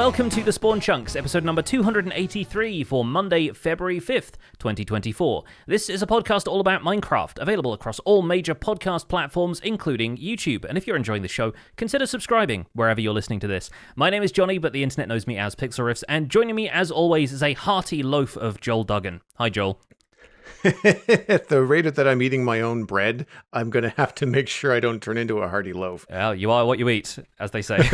welcome to The Spawn Chunks, episode number 283 for Monday, February 5th, 2024. This is a podcast all about Minecraft, available across all major podcast platforms, including YouTube. And if you're enjoying the show, consider subscribing wherever you're listening to this. My name is Johnny, but the internet knows me as Pixel Riffs, and joining me, as always, is a hearty loaf of Joel Duggan. Hi, Joel. At the rate that I'm eating my own bread, I'm going to have to make sure I don't turn into a hearty loaf. Well, you are what you eat, as they say.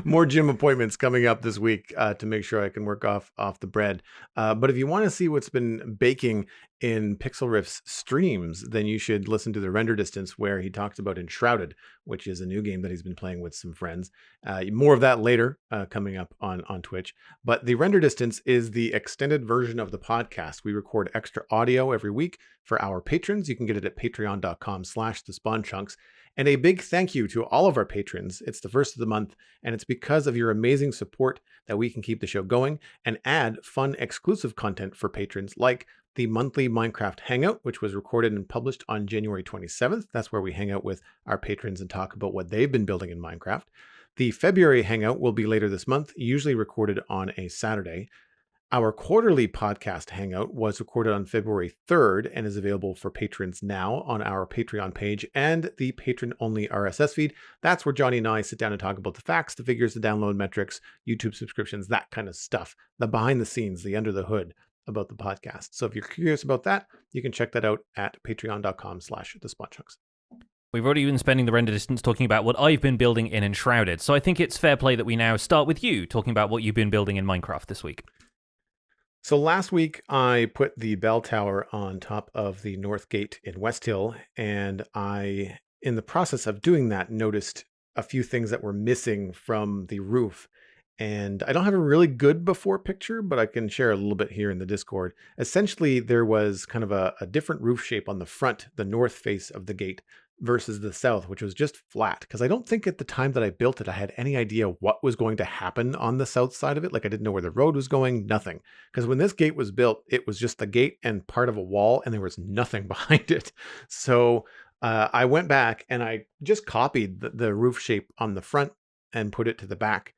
More gym appointments coming up this week to make sure I can work off the bread. But if you want to see what's been baking in Pixel Riff's streams, then you should listen to the Render Distance where he talks about Enshrouded, which is a new game that he's been playing with some friends. More of that later coming up on Twitch. But the Render Distance is the extended version of the podcast. We record extra audio every week for our patrons. You can get it at patreon.com/thespawnchunks. And a big thank you to all of our patrons. It's the first of the month, and it's because of your amazing support that we can keep the show going and add fun exclusive content for patrons, like the monthly Minecraft Hangout, which was recorded and published on January 27th. That's where we hang out with our patrons and talk about what they've been building in Minecraft. The February Hangout will be later this month, usually recorded on a Saturday. Our quarterly podcast Hangout was recorded on February 3rd and is available for patrons now on our Patreon page and the patron-only RSS feed. That's where Johnny and I sit down and talk about the facts, the figures, the download metrics, YouTube subscriptions, that kind of stuff, the behind the scenes, the under the hood about the podcast. So if you're curious about that, you can check that out at patreon.com/thespawnchunks. We've already been spending the render distance talking about what I've been building in Enshrouded, so I think it's fair play that we now start with you talking about what you've been building in Minecraft this week. So last week, I put the bell tower on top of the north gate in West Hill, and I, in the process of doing that, noticed a few things that were missing from the roof. And I don't have a really good before picture, but I can share a little bit here in the Discord. Essentially, there was kind of a different roof shape on the front, the north face of the gate, versus the south, which was just flat. Because I don't think at the time that I built it, I had any idea what was going to happen on the south side of it. Like I didn't know where the road was going, nothing. Because when this gate was built, it was just the gate and part of a wall, and there was nothing behind it. So I went back and I just copied the roof shape on the front and put it to the back.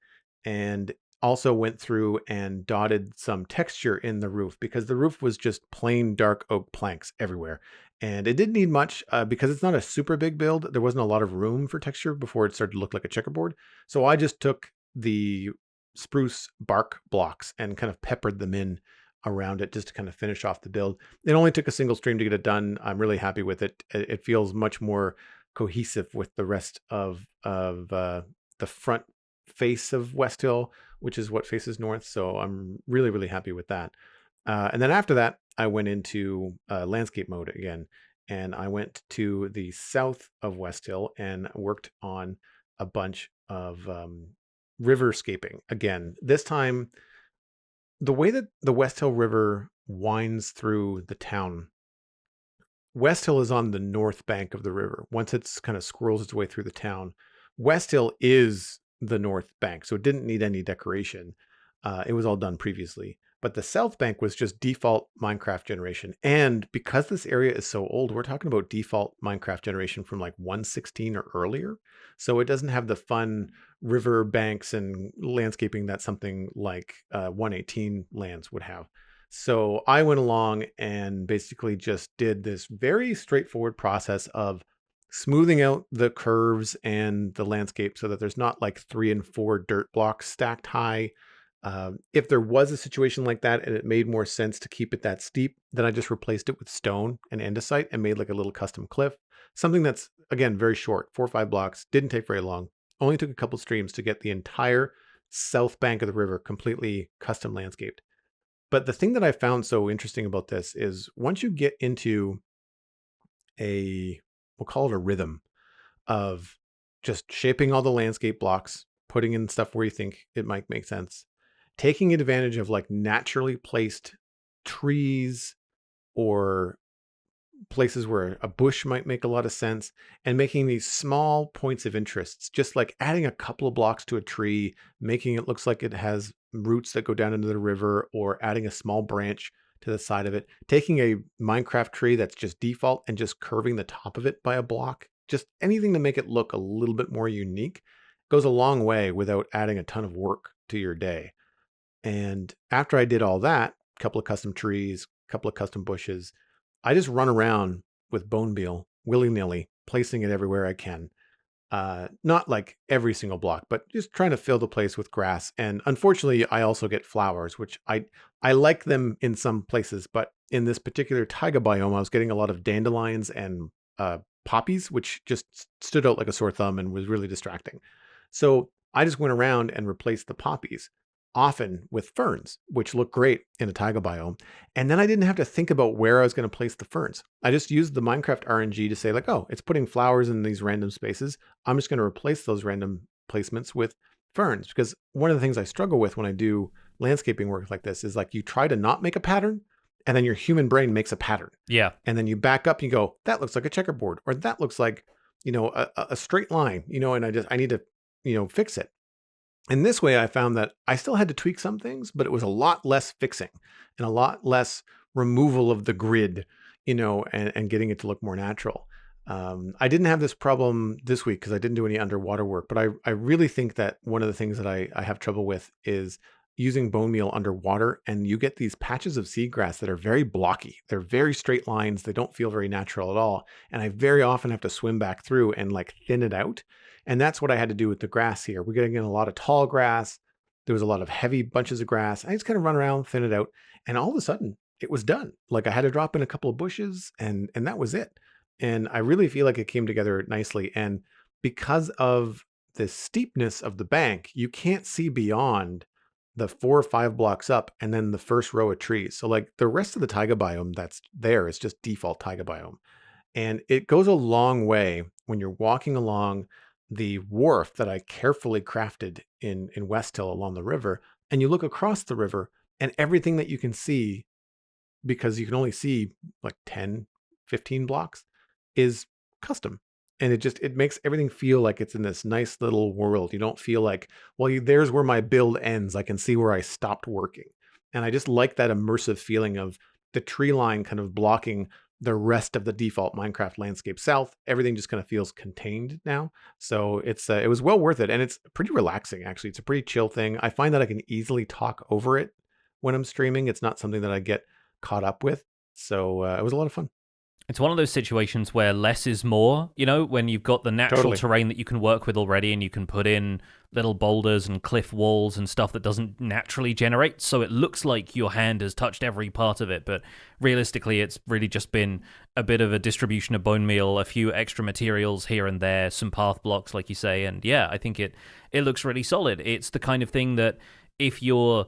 And also went through and dotted some texture in the roof because the roof was just plain dark oak planks everywhere. And it didn't need much because it's not a super big build. There wasn't a lot of room for texture before it started to look like a checkerboard. So I just took the spruce bark blocks and kind of peppered them in around it just to kind of finish off the build. It only took a single stream to get it done. I'm really happy with it. It feels much more cohesive with the rest of the front face of West Hill, which is what faces north. So I'm really, really happy with that. And then after that, I went into landscape mode again, and I went to the south of West Hill and worked on a bunch of riverscaping again. This time, the way that the West Hill River winds through the town, West Hill is on the north bank of the river. Once it's kind of squirrels its way through the town, West Hill is the north bank, so it didn't need any decoration. It was all done previously. But the south bank was just default Minecraft generation. And because this area is so old, we're talking about default Minecraft generation from like 1.16 or earlier. So it doesn't have the fun river banks and landscaping that something like 1.18 lands would have. So I went along and basically just did this very straightforward process of smoothing out the curves and the landscape so that there's not like 3 and 4 dirt blocks stacked high. If there was a situation like that and it made more sense to keep it that steep, then I just replaced it with stone and andesite and made like a little custom cliff. Something that's, again, very short, 4 or 5 blocks, didn't take very long. Only took a couple streams to get the entire south bank of the river completely custom landscaped. But the thing that I found so interesting about this is once you get into we'll call it a rhythm of just shaping all the landscape blocks, putting in stuff where you think it might make sense, taking advantage of like naturally placed trees or places where a bush might make a lot of sense, and making these small points of interest, just like adding a couple of blocks to a tree, making it looks like it has roots that go down into the river, or adding a small branch to the side of it, taking a Minecraft tree that's just default and just curving the top of it by a block, just anything to make it look a little bit more unique goes a long way without adding a ton of work to your day. And after I did all that, a couple of custom trees, a couple of custom bushes, I just run around with bone meal willy-nilly, placing it everywhere I can. Not like every single block, but just trying to fill the place with grass. And unfortunately, I also get flowers, which I like them in some places, but in this particular taiga biome, I was getting a lot of dandelions and poppies, which just stood out like a sore thumb and was really distracting. So I just went around and replaced the poppies, often with ferns, which look great in a taiga biome. And then I didn't have to think about where I was going to place the ferns. I just used the Minecraft RNG to say like, oh, it's putting flowers in these random spaces. I'm just going to replace those random placements with ferns, because one of the things I struggle with when I do landscaping work like this is like you try to not make a pattern and then your human brain makes a pattern. Yeah. And then you back up and you go, that looks like a checkerboard, or that looks like, a straight line, and I need to, fix it. And this way I found that I still had to tweak some things, but it was a lot less fixing and a lot less removal of the grid, and getting it to look more natural. I didn't have this problem this week because I didn't do any underwater work, but I really think that one of the things that I have trouble with is using bone meal underwater, and you get these patches of seagrass that are very blocky. They're very straight lines. They don't feel very natural at all. And I very often have to swim back through and like thin it out. And that's what I had to do with the grass here. We're getting in a lot of tall grass. There was a lot of heavy bunches of grass. I just kind of run around, thin it out. And all of a sudden it was done. Like I had to drop in a couple of bushes and that was it. And I really feel like it came together nicely. And because of the steepness of the bank, you can't see beyond the 4 or 5 blocks up and then the first row of trees. So like the rest of the taiga biome that's there is just default taiga biome. And it goes a long way when you're walking along the wharf that I carefully crafted in West Hill along the river, and you look across the river and everything that you can see, because you can only see like 10, 15 blocks, is custom. And it makes everything feel like it's in this nice little world. You don't feel like, well, there's where my build ends. I can see where I stopped working. And I just like that immersive feeling of the tree line kind of blocking the rest of the default Minecraft landscape south. Everything just kind of feels contained now. So it was well worth it. And it's pretty relaxing, actually. It's a pretty chill thing. I find that I can easily talk over it when I'm streaming. It's not something that I get caught up with. So it was a lot of fun. It's one of those situations where less is more, when you've got the natural terrain that you can work with already, and you can put in little boulders and cliff walls and stuff that doesn't naturally generate, so it looks like your hand has touched every part of it, but realistically it's really just been a bit of a distribution of bone meal, a few extra materials here and there, some path blocks like you say, and yeah, I think it looks really solid. It's the kind of thing that if you're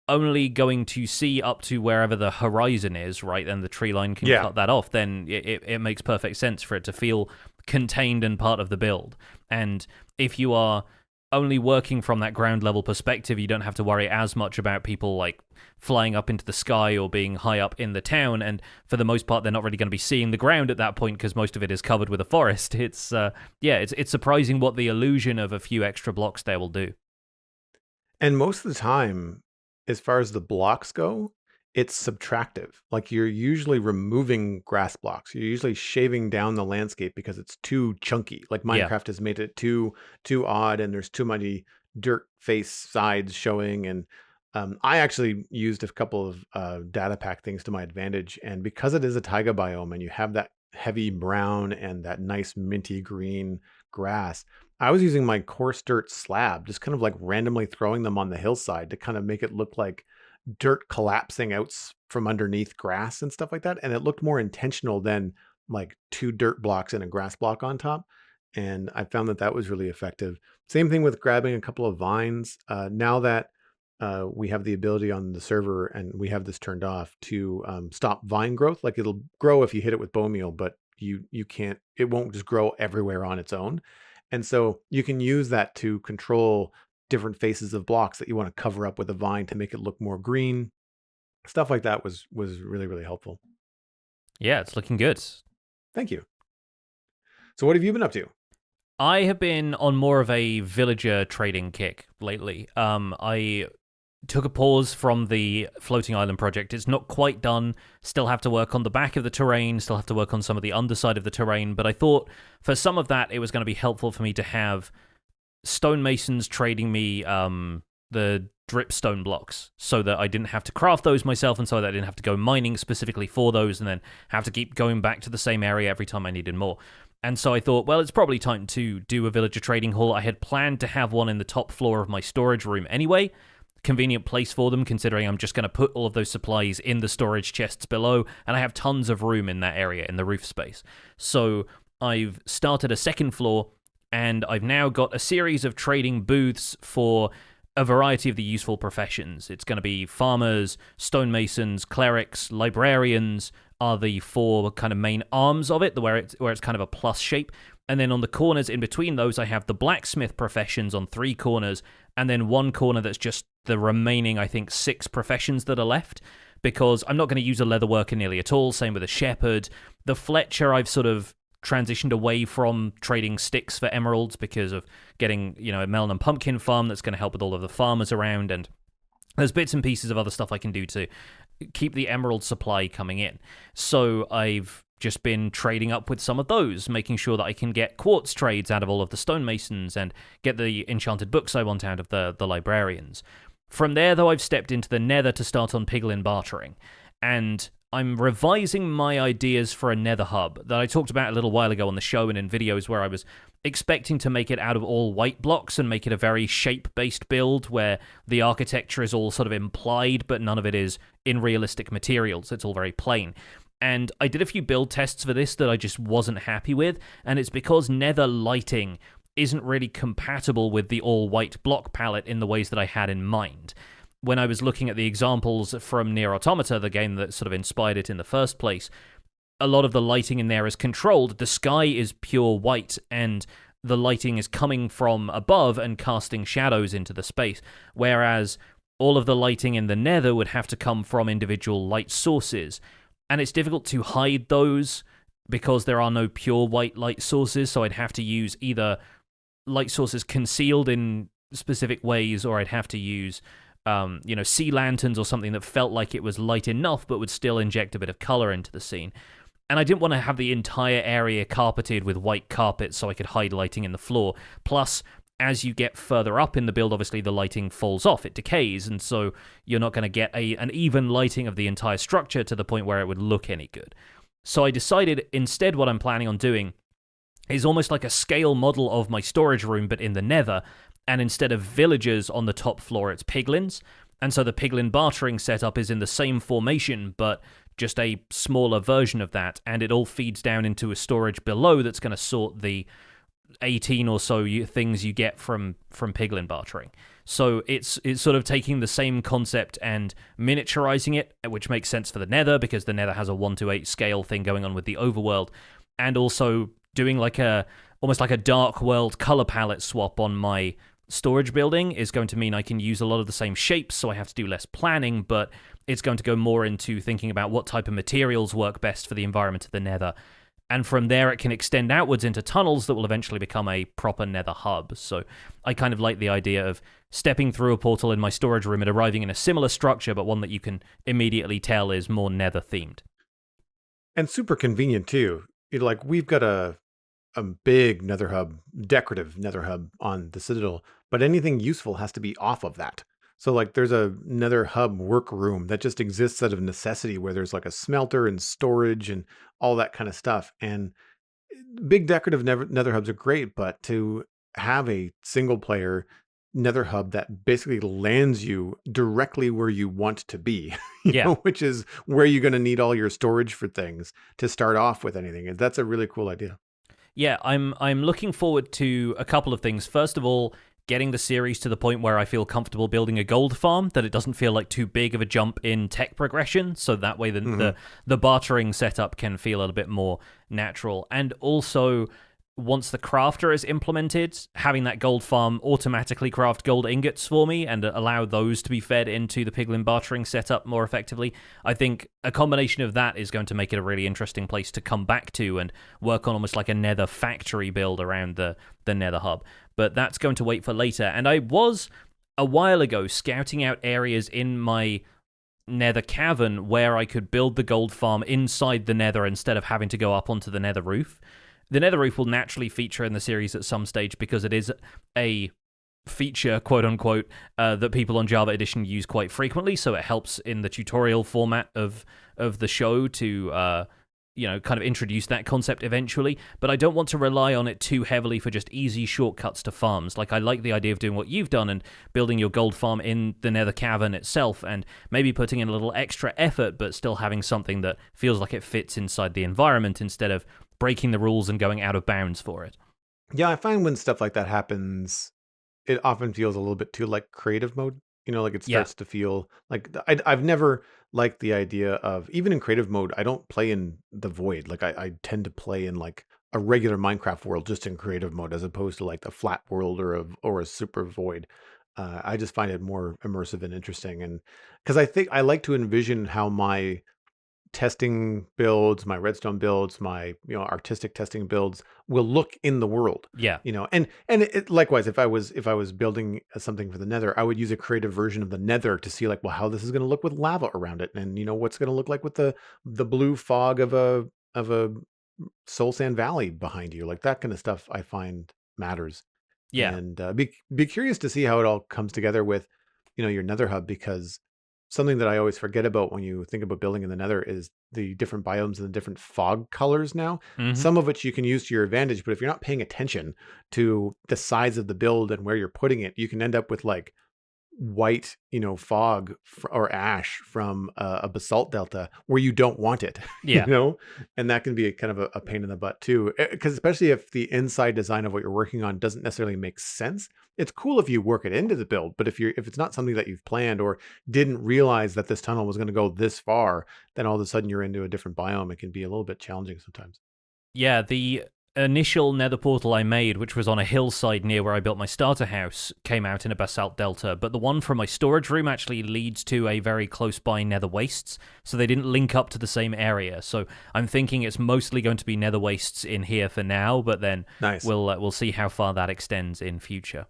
only going to see up to wherever the horizon is, right, and the tree line can cut that off, then it makes perfect sense for it to feel contained and part of the build. And if you are only working from that ground level perspective, you don't have to worry as much about people like flying up into the sky or being high up in the town, and for the most part they're not really going to be seeing the ground at that point because most of it is covered with a forest. It's surprising what the illusion of a few extra blocks there will do. And most of the time, as far as the blocks go, it's subtractive. Like you're usually removing grass blocks. You're usually shaving down the landscape because it's too chunky. Like Minecraft has made it too odd, and there's too many dirt face sides showing. And I actually used a couple of data pack things to my advantage. And because it is a taiga biome and you have that heavy brown and that nice minty green grass, I was using my coarse dirt slab, just kind of like randomly throwing them on the hillside to kind of make it look like dirt collapsing out from underneath grass and stuff like that. And it looked more intentional than like 2 dirt blocks and a grass block on top. And I found that was really effective. Same thing with grabbing a couple of vines. Now that we have the ability on the server and we have this turned off to stop vine growth, like it'll grow if you hit it with bone meal, but you can't, it won't just grow everywhere on its own. And so you can use that to control different faces of blocks that you want to cover up with a vine to make it look more green. Stuff like that was really, really helpful. Yeah, it's looking good. Thank you. So what have you been up to? I have been on more of a villager trading kick lately. I took a pause from the floating island project. It's not quite done. Still have to work on the back of the terrain, still have to work on some of the underside of the terrain, but I thought for some of that it was going to be helpful for me to have stonemasons trading me the dripstone blocks so that I didn't have to craft those myself, and so that I didn't have to go mining specifically for those and then have to keep going back to the same area every time I needed more. And so I thought, well, it's probably time to do a villager trading hall. I had planned to have one in the top floor of my storage room anyway. Convenient place for them, considering I'm just going to put all of those supplies in the storage chests below, and I have tons of room in that area, in the roof space. So I've started a second floor, and I've now got a series of trading booths for a variety of the useful professions. It's going to be farmers, stonemasons, clerics, librarians are the four kind of main arms of it, where it's kind of a plus shape. And then on the corners in between those, I have the blacksmith professions on 3 corners, and then 1 corner that's just the remaining, I think, 6 professions that are left, because I'm not going to use a leatherworker nearly at all. Same with a shepherd. The Fletcher, I've sort of transitioned away from trading sticks for emeralds because of getting, a melon and pumpkin farm that's going to help with all of the farmers around, and there's bits and pieces of other stuff I can do to keep the emerald supply coming in. So I've just been trading up with some of those, making sure that I can get quartz trades out of all of the stonemasons and get the enchanted books I want out of the librarians. From there, though, I've stepped into the Nether to start on piglin bartering, and I'm revising my ideas for a Nether hub that I talked about a little while ago on the show and in videos, where I was expecting to make it out of all white blocks and make it a very shape-based build where the architecture is all sort of implied, but none of it is in realistic materials. It's all very plain. And I did a few build tests for this that I just wasn't happy with, and it's because Nether lighting isn't really compatible with the all-white block palette in the ways that I had in mind. When I was looking at the examples from Nier Automata, the game that sort of inspired it in the first place, a lot of the lighting in there is controlled. The sky is pure white, and the lighting is coming from above and casting shadows into the space, whereas all of the lighting in the Nether would have to come from individual light sources. And it's difficult to hide those because there are no pure white light sources, so I'd have to use either light sources concealed in specific ways, or I'd have to use sea lanterns or something that felt like it was light enough but would still inject a bit of color into the scene. And I didn't want to have the entire area carpeted with white carpet so I could hide lighting in the floor. Plus, as you get further up in the build, obviously the lighting falls off, it decays, and so you're not going to get an even lighting of the entire structure to the point where it would look any good. So I decided instead what I'm planning on doing is almost like a scale model of my storage room, but in the Nether, and instead of villagers on the top floor, it's piglins. And so the piglin bartering setup is in the same formation, but just a smaller version of that, and it all feeds down into a storage below that's going to sort the 18 or so things you get from piglin bartering. So it's sort of taking the same concept and miniaturizing it, which makes sense for the Nether, because the Nether has a 1:8 scale thing going on with the overworld, and also doing almost like a dark world color palette swap on my storage building is going to mean I can use a lot of the same shapes, so I have to do less planning, but it's going to go more into thinking about what type of materials work best for the environment of the Nether. And from there, it can extend outwards into tunnels that will eventually become a proper Nether hub. So I kind of like the idea of stepping through a portal in my storage room and arriving in a similar structure, but one that you can immediately tell is more Nether themed. And super convenient too. We've got a big Nether hub, decorative Nether hub on the Citadel, but anything useful has to be off of that. So there's a Nether hub workroom that just exists out of necessity, where there's a smelter and storage and all that kind of stuff. And big decorative Nether hubs are great, but to have a single player Nether hub that basically lands you directly where you want to be, which is where you're going to need all your storage for things to start off with anything. And that's a really cool idea. Yeah, I'm looking forward to a couple of things. First of all, getting the series to the point where I feel comfortable building a gold farm, that it doesn't feel like too big of a jump in tech progression, so that way the bartering setup can feel a little bit more natural. And also, once the crafter is implemented, having that gold farm automatically craft gold ingots for me and allow those to be fed into the piglin bartering setup more effectively, I think a combination of that is going to make it a really interesting place to come back to and work on almost like a Nether factory build around the Nether hub. But that's going to wait for later. And I was, a while ago, scouting out areas in my Nether cavern where I could build the gold farm inside the Nether instead of having to go up onto the Nether roof. The Nether roof will naturally feature in the series at some stage because it is a feature, quote unquote, that people on Java Edition use quite frequently. So it helps in the tutorial format of the show to kind of introduce that concept eventually. But I don't want to rely on it too heavily for just easy shortcuts to farms. Like, I like the idea of doing what you've done and building your gold farm in the Nether cavern itself, and maybe putting in a little extra effort, but still having something that feels like it fits inside the environment instead of breaking the rules and going out of bounds for it. Yeah, I find when stuff like that happens, it often feels a little bit too like creative mode. Like it starts to feel like I've never liked the idea of, even in creative mode, I don't play in the void. Like I tend to play in like a regular Minecraft world just in creative mode, as opposed to like the flat world or a super void. I just find it more immersive and interesting, and because I think I like to envision how my testing builds, my redstone builds, my artistic testing builds will look in the world. Yeah. And likewise, if I was building something for the Nether, I would use a creative version of the Nether to see like, well, how this is going to look with lava around it, and what's going to look like with the blue fog of a soul sand valley behind you. Like that kind of stuff I find matters. Yeah. And be curious to see how it all comes together with your Nether hub, because something that I always forget about when you think about building in the Nether is the different biomes and the different fog colors now. Mm-hmm. Some of which you can use to your advantage, but if you're not paying attention to the size of the build and where you're putting it, you can end up with like white, fog or ash from a basalt delta where you don't want it. Yeah. And that can be kind of a pain in the butt too, because especially if the inside design of what you're working on doesn't necessarily make sense. It's cool if you work it into the build, but if it's not something that you've planned or didn't realize that this tunnel was going to go this far, then all of a sudden you're into a different biome. It can be a little bit challenging sometimes. Yeah, the initial nether portal I made, which was on a hillside near where I built my starter house, came out in a basalt delta, but the one from my storage room actually leads to a very close by nether wastes, so they didn't link up to the same area. So I'm thinking it's mostly going to be nether wastes in here for now, but then we'll see how far that extends in future.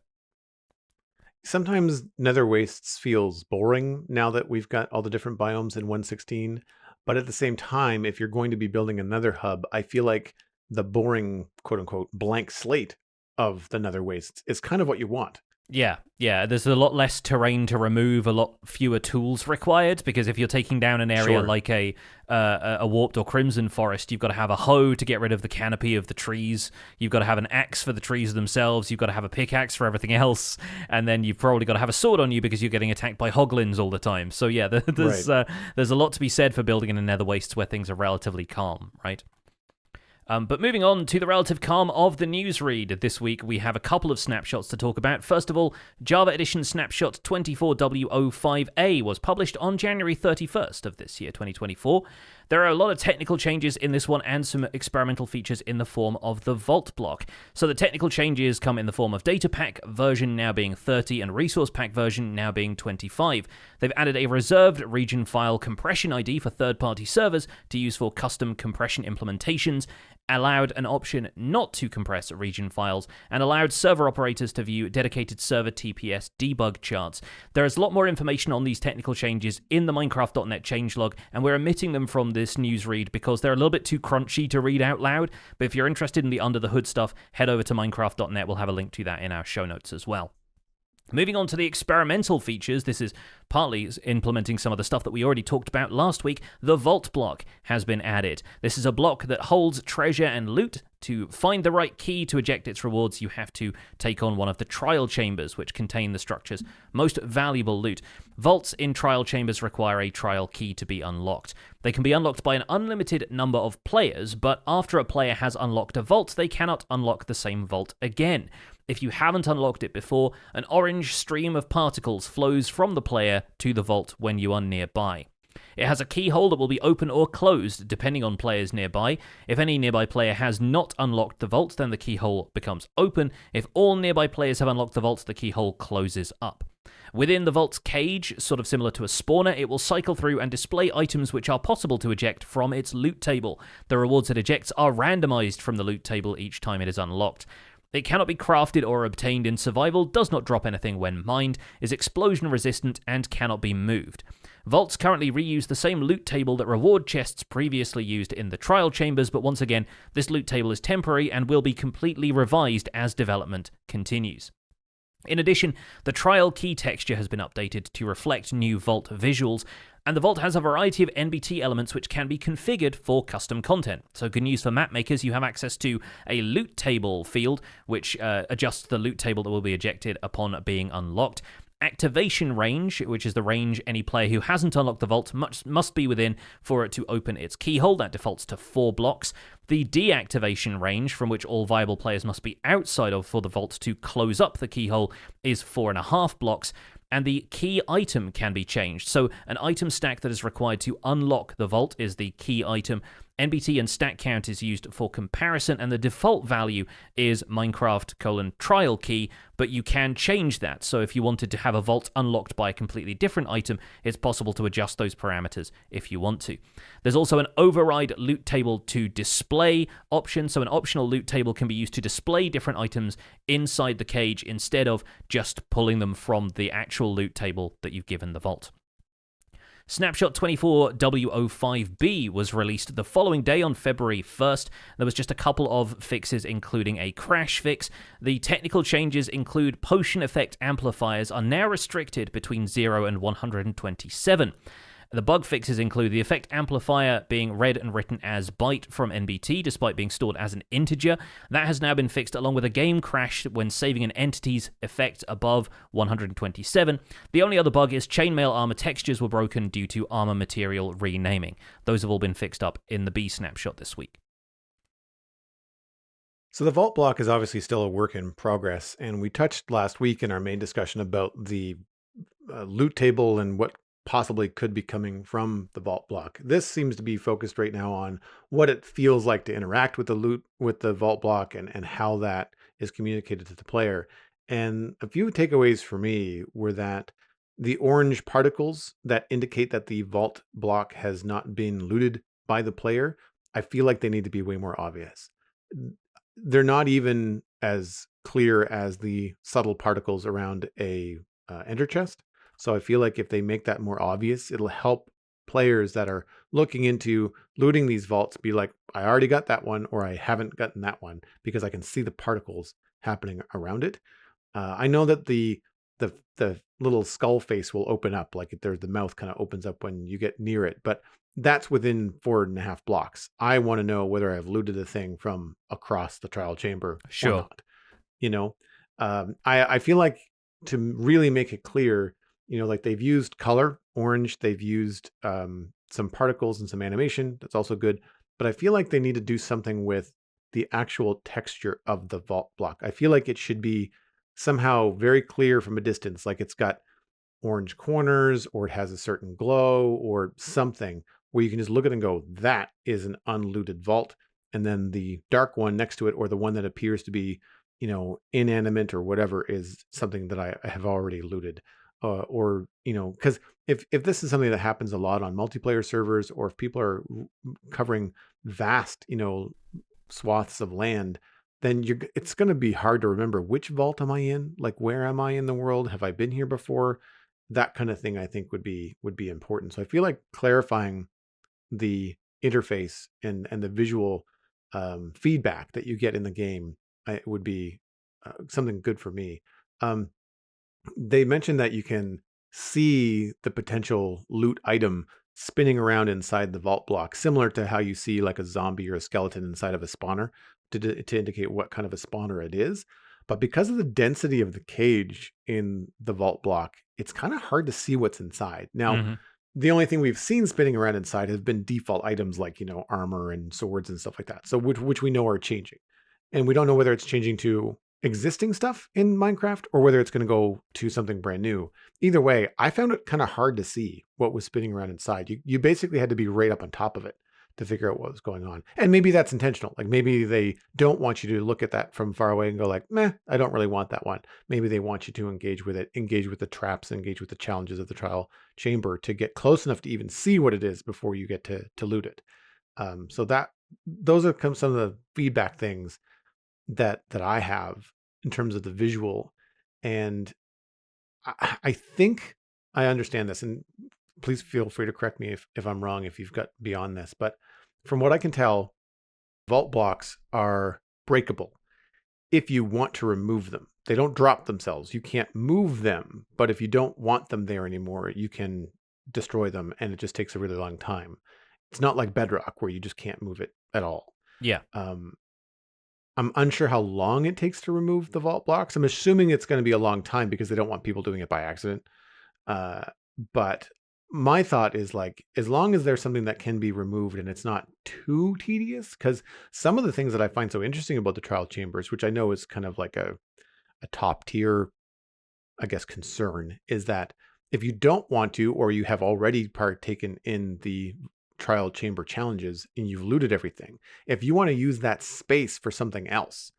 Sometimes nether wastes feels boring now that we've got all the different biomes in 1.16, but at the same time, if you're going to be building a nether hub, I feel like the boring, quote unquote, blank slate of the nether wastes is kind of what you want. Yeah. There's a lot less terrain to remove, a lot fewer tools required, because if you're taking down an area like a warped or crimson forest, you've got to have a hoe to get rid of the canopy of the trees. You've got to have an axe for the trees themselves. You've got to have a pickaxe for everything else, and then you've probably got to have a sword on you because you're getting attacked by hoglins all the time. So yeah, there's a lot to be said for building in a nether wastes where things are relatively calm, right? But moving on to the relative calm of the newsread, this week we have a couple of snapshots to talk about. First of all, Java Edition Snapshot 24W05A was published on January 31st of this year, 2024. There are a lot of technical changes in this one and some experimental features in the form of the Vault block. So the technical changes come in the form of data pack version now being 30 and resource pack version now being 25. They've added a reserved region file compression ID for third-party servers to use for custom compression implementations, allowed an option not to compress region files, and allowed server operators to view dedicated server TPS debug charts. There is a lot more information on these technical changes in the Minecraft.net changelog, and we're omitting them from this newsread because they're a little bit too crunchy to read out loud, but if you're interested in the under-the-hood stuff, head over to Minecraft.net. We'll have a link to that in our show notes as well. Moving on to the experimental features, this is partly implementing some of the stuff that we already talked about last week. The Vault block has been added. This is a block that holds treasure and loot. To find the right key to eject its rewards, you have to take on one of the trial chambers, which contain the structure's most valuable loot. Vaults in trial chambers require a trial key to be unlocked. They can be unlocked by an unlimited number of players, but after a player has unlocked a vault, they cannot unlock the same vault again. If you haven't unlocked it before, an orange stream of particles flows from the player to the vault when you are nearby. It has a keyhole that will be open or closed depending on players nearby. If any nearby player has not unlocked the vault, then the keyhole becomes open. If all nearby players have unlocked the vault, the keyhole closes up. Within the vault's cage, sort of similar to a spawner, it will cycle through and display items which are possible to eject from its loot table. The rewards it ejects are randomized from the loot table each time it is unlocked. It cannot be crafted or obtained in survival, does not drop anything when mined, is explosion resistant, and cannot be moved. Vaults currently reuse the same loot table that reward chests previously used in the trial chambers, but once again, this loot table is temporary and will be completely revised as development continues. In addition, the trial key texture has been updated to reflect new Vault visuals, and the Vault has a variety of NBT elements which can be configured for custom content. So good news for map makers, you have access to a loot table field, which adjusts the loot table that will be ejected upon being unlocked. Activation range, which is the range any player who hasn't unlocked the vault must be within for it to open its keyhole. That defaults to 4 blocks. The deactivation range, from which all viable players must be outside of for the vault to close up the keyhole, is 4.5 blocks. And the key item can be changed. So an item stack that is required to unlock the vault is the key item. NBT and stack count is used for comparison, and the default value is Minecraft:trial key, but you can change that. So if you wanted to have a vault unlocked by a completely different item, it's possible to adjust those parameters if you want to. There's also an override loot table to display option. So an optional loot table can be used to display different items inside the cage instead of just pulling them from the actual loot table that you've given the vault. Snapshot 24W05B was released the following day on February 1st. There was just a couple of fixes, including a crash fix. The technical changes include potion effect amplifiers are now restricted between 0 and 127. The bug fixes include the effect amplifier being read and written as byte from NBT, despite being stored as an integer. That has now been fixed, along with a game crash when saving an entity's effect above 127. The only other bug is chainmail armor textures were broken due to armor material renaming. Those have all been fixed up in the B snapshot this week. So the vault block is obviously still a work in progress, and we touched last week in our main discussion about the loot table and what possibly could be coming from the vault block. This seems to be focused right now on what it feels like to interact with the vault block and how that is communicated to the player. And a few takeaways for me were that the orange particles that indicate that the vault block has not been looted by the player, I feel like they need to be way more obvious. They're not even as clear as the subtle particles around a ender chest. So I feel like if they make that more obvious, it'll help players that are looking into looting these vaults be like, I already got that one, or I haven't gotten that one, because I can see the particles happening around it. I know that the little skull face will open up, like the mouth kind of opens up when you get near it, but that's within 4.5 blocks. I want to know whether I've looted a thing from across the trial chamber or not. You know, I feel like to really make it clear, you know, like they've used color, orange, they've used some particles and some animation. That's also good. But I feel like they need to do something with the actual texture of the vault block. I feel like it should be somehow very clear from a distance, like it's got orange corners, or it has a certain glow or something where you can just look at it and go, that is an unlooted vault. And then the dark one next to it, or the one that appears to be, you know, inanimate or whatever, is something that I have already looted. Or, you know, because if this is something that happens a lot on multiplayer servers, or if people are covering vast, you know, swaths of land, then it's going to be hard to remember which vault am I in, like where am I in the world, have I been here before? That kind of thing I think would be important. So I feel like clarifying the interface and the visual feedback that you get in the game would be something good for me. They mentioned that you can see the potential loot item spinning around inside the vault block, similar to how you see like a zombie or a skeleton inside of a spawner to indicate what kind of a spawner it is. But because of the density of the cage in the vault block, it's kind of hard to see what's inside. Now, the only thing we've seen spinning around inside have been default items like, you know, armor and swords and stuff like that. So which we know are changing. And we don't know whether it's changing to existing stuff in Minecraft or whether it's going to go to something brand new. Either way, I found it kind of hard to see what was spinning around inside. You basically had to be right up on top of it to figure out what was going on. And maybe that's intentional. Like maybe they don't want you to look at that from far away and go like, meh, I don't really want that one. Maybe they want you to engage with it, engage with the traps, engage with the challenges of the trial chamber to get close enough to even see what it is before you get to loot it. So those are some of the feedback things that I have in terms of the visual. And I think I understand this, and please feel free to correct me if I'm wrong, if you've got beyond this. But from what I can tell, vault blocks are breakable if you want to remove them. they don't drop themselves. You can't move them, but if you don't want them there anymore, you can destroy them, and it just takes a really long time. It's not like Bedrock where you just can't move it at all. Yeah. I'm unsure how long it takes to remove the vault blocks. I'm assuming it's going to be a long time because they don't want people doing it by accident. But my thought is like, as long as there's something that can be removed and it's not too tedious, because some of the things that I find so interesting about the trial chambers, which I know is kind of like a top tier, I guess, concern, is that if you don't want to, or you have already partaken in the trial chamber challenges and you've looted everything, if you want to use that space for something else,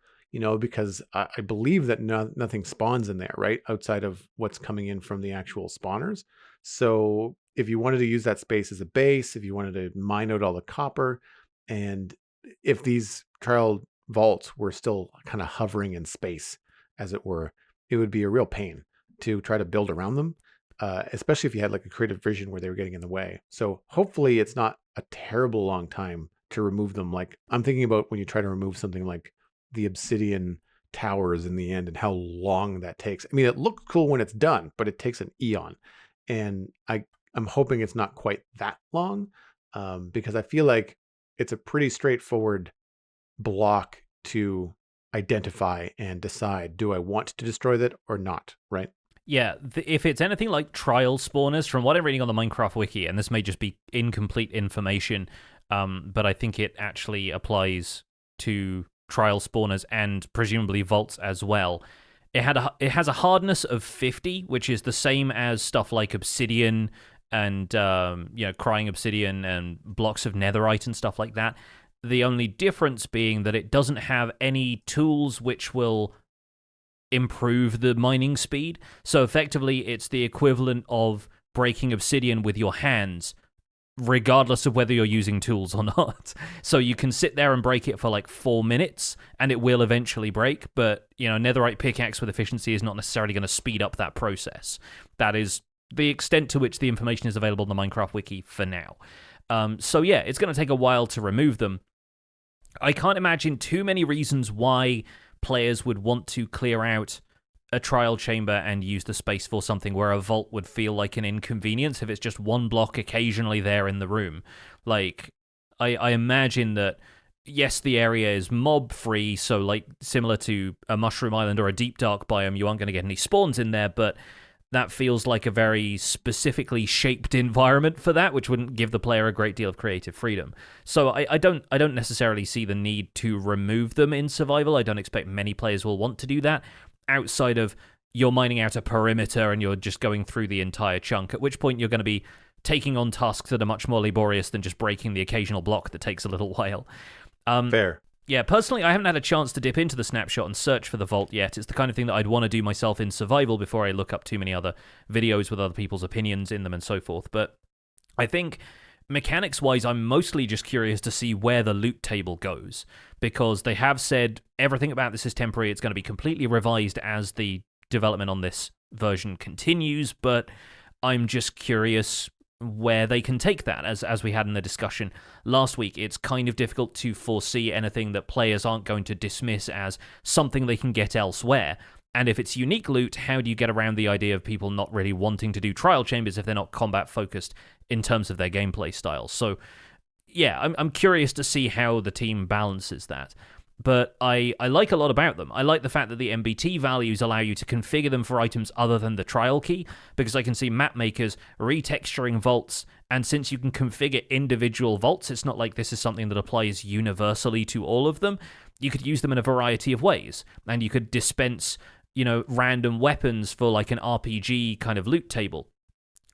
because I believe that nothing spawns in there, right? Outside of what's coming in from the actual spawners. So if you wanted to use that space as a base, if you wanted to mine out all the copper, and if these trial vaults were still kind of hovering in space, as it were, it would be a real pain to try to build around them. Especially if you had like a creative vision where they were getting in the way. So hopefully it's not a terrible long time to remove them. Like I'm thinking about when you try to remove something like the obsidian towers in the end and how long that takes. I mean, it looks cool when it's done, but it takes an eon. And I'm hoping it's not quite that long, because I feel like it's a pretty straightforward block to identify and decide, do I want to destroy that or not, right? Yeah, if it's anything like trial spawners, from what I'm reading on the Minecraft wiki, and this may just be incomplete information, but I think it actually applies to trial spawners and presumably vaults as well. It has a hardness of 50, which is the same as stuff like obsidian and crying obsidian and blocks of netherite and stuff like that. The only difference being that it doesn't have any tools which will improve the mining speed. So effectively, it's the equivalent of breaking obsidian with your hands, regardless of whether you're using tools or not. So you can sit there and break it for like 4 minutes, and it will eventually break. But, netherite pickaxe with efficiency is not necessarily going to speed up that process. That is the extent to which the information is available on the Minecraft wiki for now. So yeah, it's going to take a while to remove them. I can't imagine too many reasons why players would want to clear out a trial chamber and use the space for something where a vault would feel like an inconvenience if it's just one block occasionally there in the room. Like, I imagine that, yes, the area is mob-free, so like similar to a Mushroom Island or a Deep Dark biome, you aren't going to get any spawns in there, but that feels like a very specifically shaped environment for that, which wouldn't give the player a great deal of creative freedom. So I don't necessarily see the need to remove them in survival. I don't expect many players will want to do that, outside of you're mining out a perimeter and you're just going through the entire chunk, at which point you're going to be taking on tasks that are much more laborious than just breaking the occasional block that takes a little while. Fair. Yeah, personally, I haven't had a chance to dip into the snapshot and search for the vault yet. It's the kind of thing that I'd want to do myself in survival before I look up too many other videos with other people's opinions in them and so forth. But I think mechanics-wise, I'm mostly just curious to see where the loot table goes, because they have said everything about this is temporary. It's going to be completely revised as the development on this version continues, but I'm just curious where they can take that. As we had in the discussion last week, it's kind of difficult to foresee anything that players aren't going to dismiss as something they can get elsewhere. And if it's unique loot, how do you get around the idea of people not really wanting to do trial chambers if they're not combat focused in terms of their gameplay style? So yeah, I'm curious to see how the team balances that. But I like a lot about them. I like the fact that the MBT values allow you to configure them for items other than the trial key, because I can see map makers retexturing vaults, and since you can configure individual vaults, it's not like this is something that applies universally to all of them. You could use them in a variety of ways, and you could dispense, random weapons for like an RPG kind of loot table.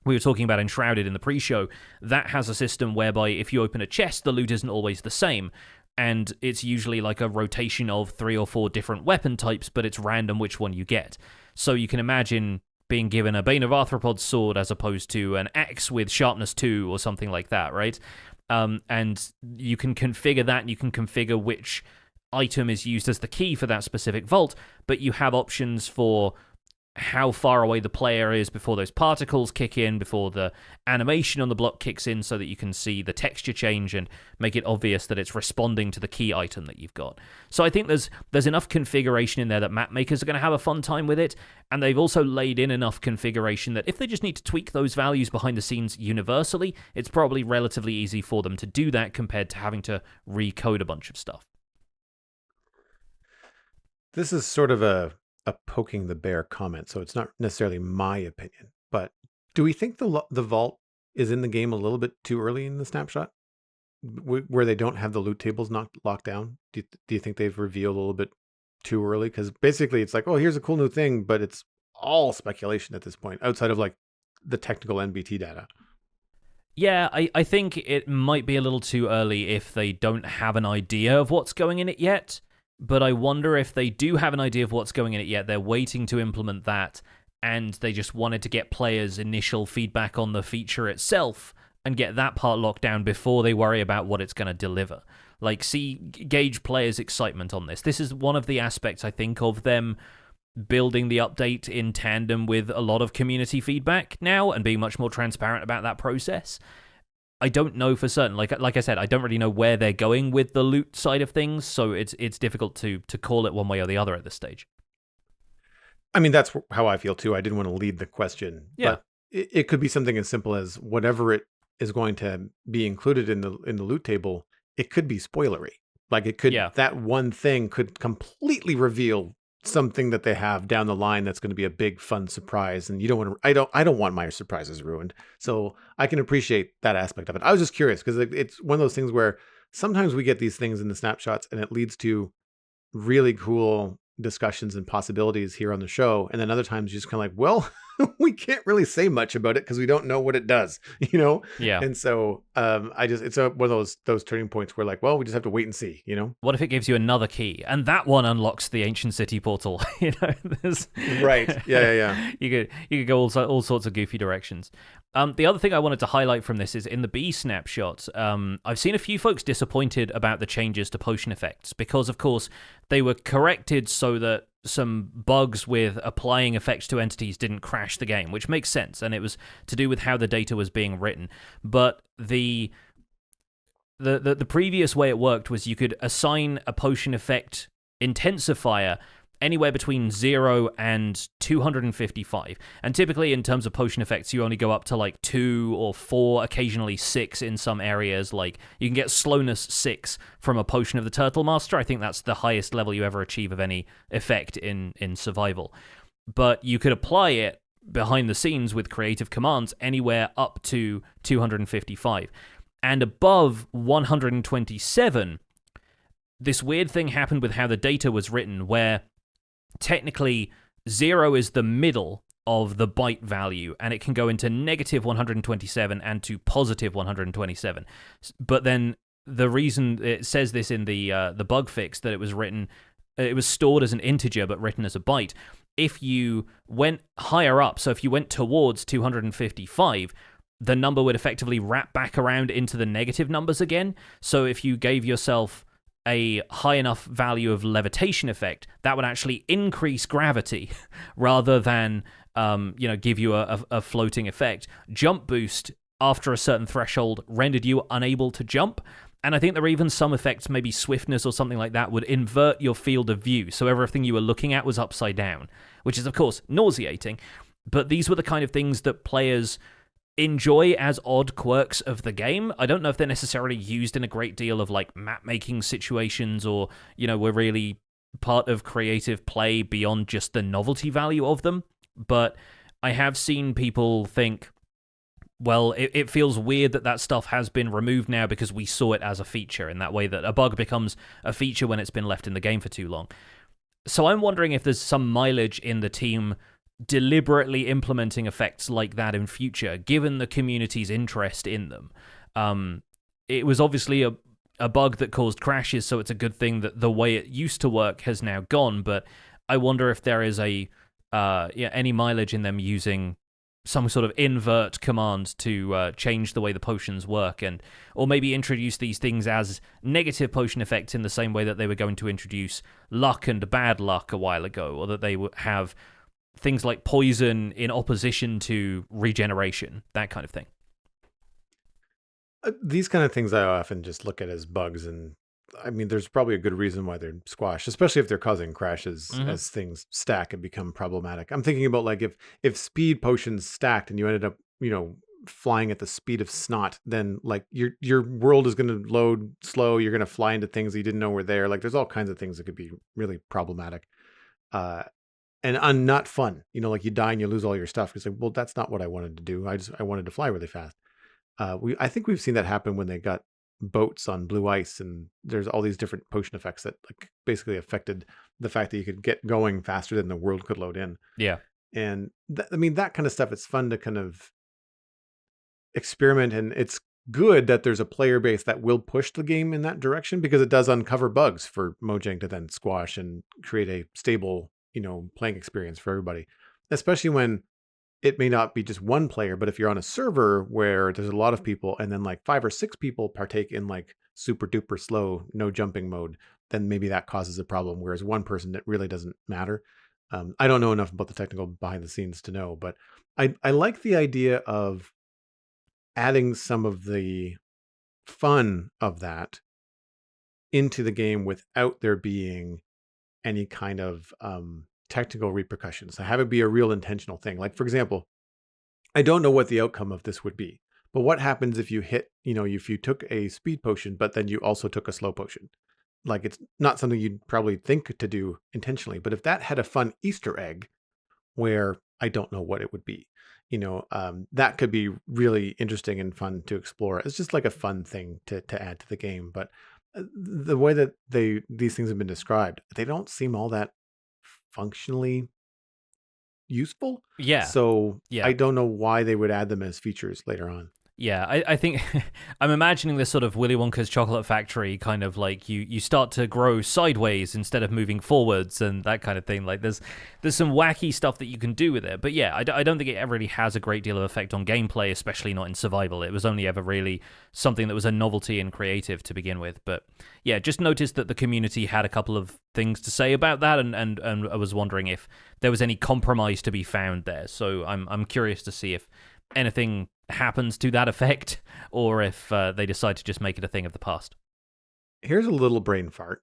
We were talking about Enshrouded in the pre-show. That has a system whereby if you open a chest, the loot isn't always the same. And it's usually like a rotation of 3 or 4 different weapon types, but it's random which one you get. So you can imagine being given a Bane of Arthropods sword as opposed to an axe with sharpness 2 or something like that, right? And you can configure that, and you can configure which item is used as the key for that specific vault, but you have options for how far away the player is before those particles kick in, before the animation on the block kicks in, so that you can see the texture change and make it obvious that it's responding to the key item that you've got. So I think there's enough configuration in there that map makers are going to have a fun time with it, and they've also laid in enough configuration that if they just need to tweak those values behind the scenes universally, it's probably relatively easy for them to do that compared to having to recode a bunch of stuff. This is sort of a poking the bear comment, so it's not necessarily my opinion. But do we think the vault is in the game a little bit too early in the snapshot, where they don't have the loot tables not locked down? Do you think they've revealed a little bit too early? Because basically it's like, oh, here's a cool new thing, but it's all speculation at this point, outside of like the technical NBT data. Yeah, I think it might be a little too early if they don't have an idea of what's going in it yet. But I wonder if they do have an idea of what's going in it yet, they're waiting to implement that, and they just wanted to get players' initial feedback on the feature itself and get that part locked down before they worry about what it's going to deliver. Like, gauge players' excitement on this. This is one of the aspects, I think, of them building the update in tandem with a lot of community feedback now and being much more transparent about that process. I don't know for certain. Like I said, I don't really know where they're going with the loot side of things, so it's difficult to call it one way or the other at this stage. I mean, that's how I feel too. I didn't want to lead the question. Yeah. But it could be something as simple as whatever it is going to be included in the loot table, it could be spoilery. Like it could, that one thing could completely reveal something that they have down the line that's going to be a big fun surprise, and you don't want to. I don't want my surprises ruined, so I can appreciate that aspect of it. I was just curious because it's one of those things where sometimes we get these things in the snapshots and it leads to really cool discussions and possibilities here on the show, and then other times you're just kind of like, well, we can't really say much about it because we don't know what it does, you know? Yeah. And so it's one of those turning points where like, well, we just have to wait and see, you know? What if it gives you another key and that one unlocks the ancient city portal? You know, right. Yeah. You could go all sorts of goofy directions. The other thing I wanted to highlight from this is in the B snapshot, I've seen a few folks disappointed about the changes to potion effects because, of course, they were corrected so that some bugs with applying effects to entities didn't crash the game, which makes sense, and it was to do with how the data was being written. But the previous way it worked was you could assign a potion effect intensifier anywhere between 0 and 255. And typically, in terms of potion effects, you only go up to like 2 or 4, occasionally 6 in some areas. Like, you can get slowness 6 from a potion of the Turtle Master. I think that's the highest level you ever achieve of any effect in survival. But you could apply it behind the scenes with creative commands anywhere up to 255. And above 127, this weird thing happened with how the data was written, where technically 0 is the middle of the byte value, and it can go into negative 127 and to positive 127. But then the reason it says this in the bug fix that it was stored as an integer but written as a byte. If you went higher up, so if you went towards 255, the number would effectively wrap back around into the negative numbers again. So if you gave yourself a high enough value of levitation effect, that would actually increase gravity rather than give you a floating effect. Jump boost after a certain threshold rendered you unable to jump. And I think there are even some effects, maybe swiftness or something like that, would invert your field of view. So everything you were looking at was upside down, which is, of course, nauseating. But these were the kind of things that players enjoy as odd quirks of the game. I don't know if they're necessarily used in a great deal of like map-making situations or, we're really part of creative play beyond just the novelty value of them. But I have seen people think, well, it feels weird that stuff has been removed now because we saw it as a feature in that way that a bug becomes a feature when it's been left in the game for too long. So I'm wondering if there's some mileage in the team deliberately implementing effects like that in future, given the community's interest in them. It was obviously a bug that caused crashes, so it's a good thing that the way it used to work has now gone, but I wonder if there is any mileage in them using some sort of invert command to change the way the potions work, or maybe introduce these things as negative potion effects in the same way that they were going to introduce luck and bad luck a while ago, or that they would have things like poison in opposition to regeneration, that kind of thing. These kind of things I often just look at as bugs, and I mean, there's probably a good reason why they're squashed, especially if they're causing crashes as things stack and become problematic. I'm thinking about like if speed potions stacked and you ended up, flying at the speed of snot, then like your world is going to load slow. You're going to fly into things that you didn't know were there. Like there's all kinds of things that could be really problematic, and not fun. Like you die and you lose all your stuff. It's like, well, that's not what I wanted to do. I wanted to fly really fast. I think we've seen that happen when they got boats on blue ice, and there's all these different potion effects that like basically affected the fact that you could get going faster than the world could load in. Yeah. And I mean, that kind of stuff, it's fun to kind of experiment, and it's good that there's a player base that will push the game in that direction, because it does uncover bugs for Mojang to then squash and create a stable, playing experience for everybody, especially when it may not be just one player, but if you're on a server where there's a lot of people and then like 5 or 6 people partake in like super duper slow, no jumping mode, then maybe that causes a problem. Whereas one person, it really doesn't matter. I don't know enough about the technical behind the scenes to know, but I like the idea of adding some of the fun of that into the game without there being any kind of technical repercussions. I have it be a real intentional thing. Like, for example, I don't know what the outcome of this would be, but what happens if you hit, if you took a speed potion, but then you also took a slow potion? Like, it's not something you'd probably think to do intentionally, but if that had a fun Easter egg where I don't know what it would be, that could be really interesting and fun to explore. It's just like a fun thing to add to the game. But the way that these things have been described, they don't seem all that functionally useful. Yeah. So Yeah. I don't know why they would add them as features later on. Yeah, I think I'm imagining this sort of Willy Wonka's chocolate factory kind of like you start to grow sideways instead of moving forwards and that kind of thing. Like there's some wacky stuff that you can do with it. But yeah, I don't think it really has a great deal of effect on gameplay, especially not in survival. It was only ever really something that was a novelty and creative to begin with. But yeah, just noticed that the community had a couple of things to say about that, and I was wondering if there was any compromise to be found there. So I'm curious to see if anything happens to that effect, or if they decide to just make it a thing of the past. Here's a little brain fart,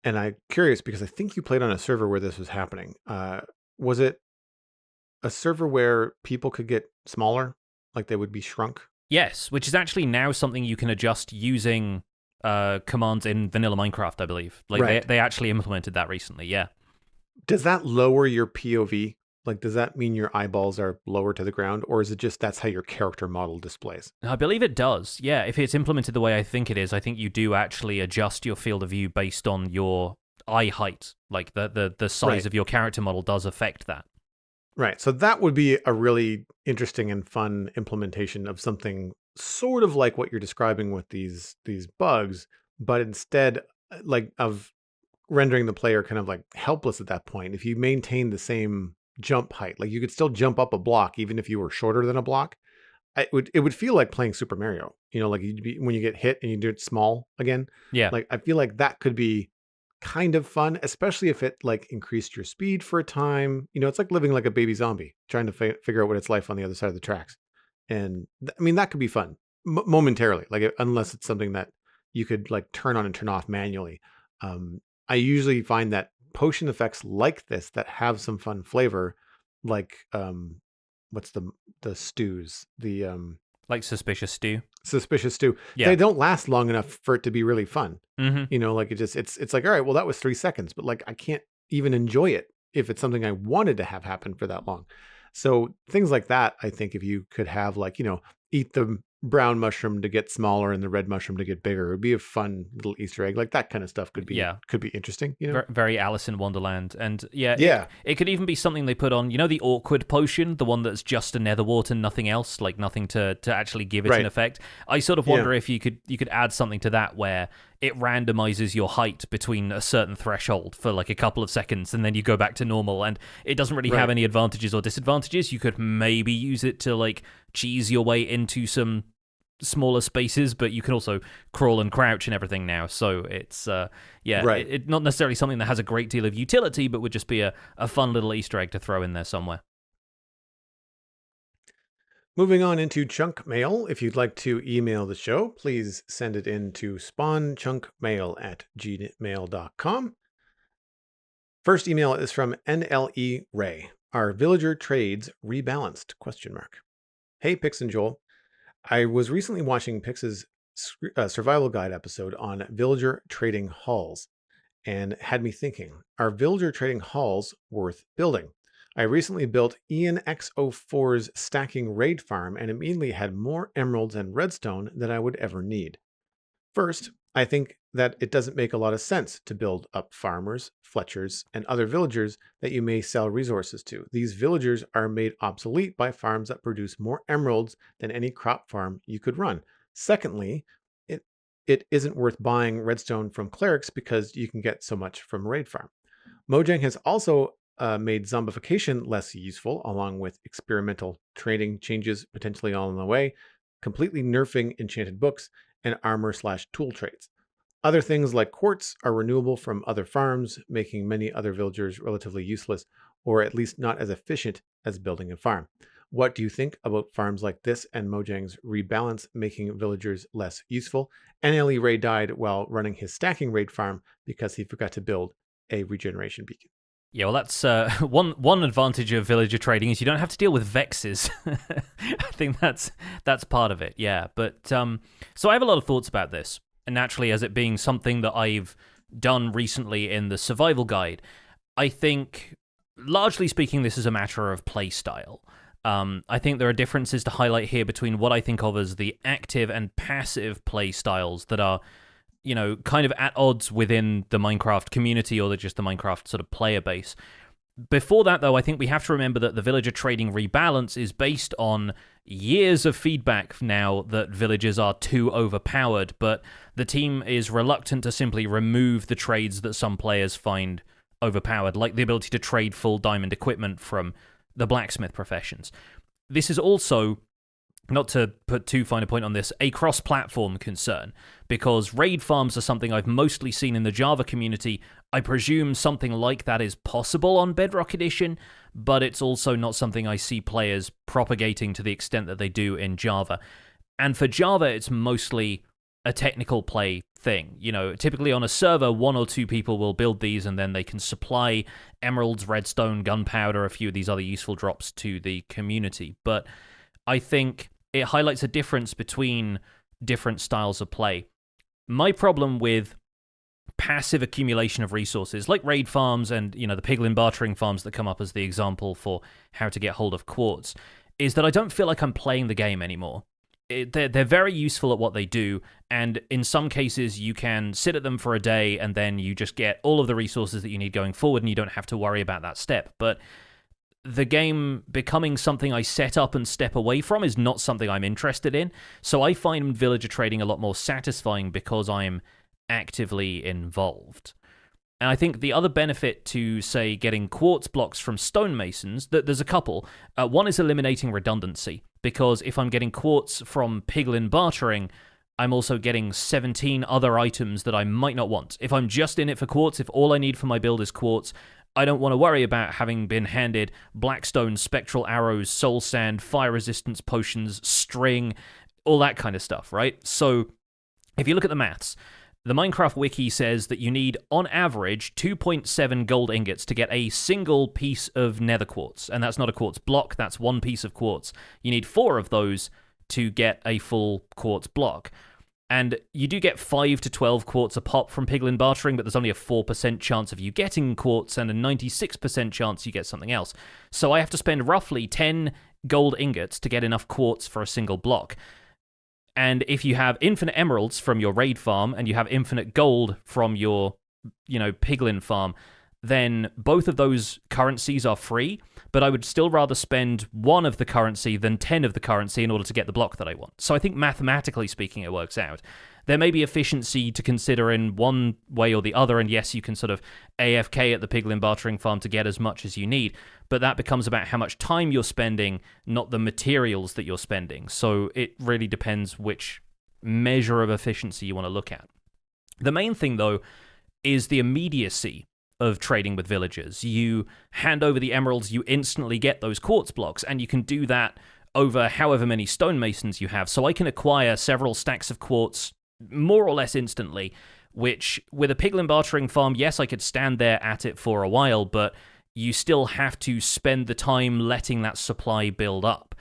and I'm curious because I think you played on a server where this was happening. Was it a server where people could get smaller, like they would be shrunk? Yes, which is actually now something you can adjust using commands in vanilla Minecraft, I believe. Like Right. they actually implemented that recently, yeah. Does that lower your POV? Like, does that mean your eyeballs are lower to the ground, or is it just that's how your character model displays? I believe it does, yeah. If it's implemented the way I think it is, I think you do actually adjust your field of view based on your eye height. Like the size Right. of your character model does affect that. Right. So that would be a really interesting and fun implementation of something sort of like what you're describing with these bugs, but instead like of rendering the player kind of like helpless at that point. If you maintain the same jump height, like you could still jump up a block even if you were shorter than a block. It would feel like playing Super Mario. Like you'd be, when you get hit and you do it small again. Yeah. Like I feel like that could be kind of fun, especially if it like increased your speed for a time. It's like living like a baby zombie, trying to figure out what it's like on the other side of the tracks. And I mean, that could be fun momentarily, like unless it's something that you could like turn on and turn off manually. I usually find that potion effects like this that have some fun flavor, like what's the stews, the Like Suspicious Stew. Suspicious Stew. Yeah. They don't last long enough for it to be really fun. Mm-hmm. Like it's like, all right, well, that was 3 seconds, but like I can't even enjoy it if it's something I wanted to have happen for that long. So things like that, I think if you could have like, eat the brown mushroom to get smaller and the red mushroom to get bigger, it would be a fun little Easter egg. Like that kind of stuff could be interesting. Very Alice in Wonderland. And yeah. Yeah. It could even be something they put on, the awkward potion, the one that's just a nether wart and nothing else, like nothing to actually give it Right. an effect. I sort of wonder if you could add something to that where it randomizes your height between a certain threshold for like a couple of seconds, and then you go back to normal, and it doesn't really have any advantages or disadvantages. You could maybe use it to like cheese your way into some smaller spaces, but you can also crawl and crouch and everything now. So it's Right. it not necessarily something that has a great deal of utility, but would just be a fun little Easter egg to throw in there somewhere. Moving on into chunk mail. If you'd like to email the show, please send it in to spawnchunkmail@gmail.com. First email is from NLE Ray. Are villager trades rebalanced? ? Hey, Pix and Joel. I was recently watching Pix's survival guide episode on villager trading halls and had me thinking, are villager trading halls worth building? I recently built Ian X04's stacking raid farm and immediately had more emeralds and redstone than I would ever need. First, I think that it doesn't make a lot of sense to build up farmers, fletchers, and other villagers that you may sell resources to. These villagers are made obsolete by farms that produce more emeralds than any crop farm you could run. Secondly, it isn't worth buying redstone from clerics because you can get so much from a raid farm. Mojang has also made zombification less useful, along with experimental trading changes potentially all on the way, completely nerfing enchanted books and armor/tool trades. Other things like quartz are renewable from other farms, making many other villagers relatively useless, or at least not as efficient as building a farm. What do you think about farms like this and Mojang's rebalance making villagers less useful? NLE Ray died while running his stacking raid farm because he forgot to build a regeneration beacon. Yeah, well, that's one advantage of villager trading is you don't have to deal with vexes. I think that's part of it, yeah. But so I have a lot of thoughts about this, and naturally, as it being something that I've done recently in the survival guide, I think, largely speaking, this is a matter of play style. I think there are differences to highlight here between what I think of as the active and passive play styles that are, you know, kind of at odds within the Minecraft community or just the Minecraft sort of player base. Before that, though, I think we have to remember that the villager trading rebalance is based on years of feedback now that villagers are too overpowered, but the team is reluctant to simply remove the trades that some players find overpowered, like the ability to trade full diamond equipment from the blacksmith professions. This is also, not to put too fine a point on this, a cross-platform concern, because raid farms are something I've mostly seen in the Java community. I presume something like that is possible on Bedrock Edition, but it's also not something I see players propagating to the extent that they do in Java. And for Java, it's mostly a technical play thing. You know, typically on a server, one or two people will build these and then they can supply emeralds, redstone, gunpowder, a few of these other useful drops to the community. But I think it highlights a difference between different styles of play. My problem with passive accumulation of resources, like raid farms and, you know, the piglin bartering farms that come up as the example for how to get hold of quartz, is that I don't feel like I'm playing the game anymore. They're very useful at what they do, and in some cases you can sit at them for a day and then you just get all of the resources that you need going forward and you don't have to worry about that step. But the game becoming something I set up and step away from is not something I'm interested in, so I find villager trading a lot more satisfying because I'm actively involved. And I think the other benefit to, say, getting quartz blocks from stonemasons, there's a couple. One is eliminating redundancy, because if I'm getting quartz from piglin bartering, I'm also getting 17 other items that I might not want. If I'm just in it for quartz, if all I need for my build is quartz, I don't want to worry about having been handed blackstone, spectral arrows, soul sand, fire resistance potions, string, all that kind of stuff, right? So if you look at the maths, the Minecraft wiki says that you need, on average, 2.7 gold ingots to get a single piece of nether quartz. And that's not a quartz block, that's one piece of quartz. You need 4 of those to get a full quartz block. And you do get 5 to 12 quartz a pop from piglin bartering, but there's only a 4% chance of you getting quartz and a 96% chance you get something else. So I have to spend roughly 10 gold ingots to get enough quartz for a single block. And if you have infinite emeralds from your raid farm and you have infinite gold from your, you know, piglin farm, then both of those currencies are free, but I would still rather spend 1 of the currency than 10 of the currency in order to get the block that I want. So I think mathematically speaking, it works out. there may be efficiency to consider in one way or the other, and yes, you can sort of AFK at the piglin bartering farm to get as much as you need, but that becomes about how much time you're spending, not the materials that you're spending. So it really depends which measure of efficiency you want to look at. The main thing, though, is the immediacy of trading with villagers. You hand over the emeralds, you instantly get those quartz blocks, and you can do that over however many stonemasons you have. So I can acquire several stacks of quartz more or less instantly, which with a piglin bartering farm, yes, I could stand there at it for a while, but you still have to spend the time letting that supply build up.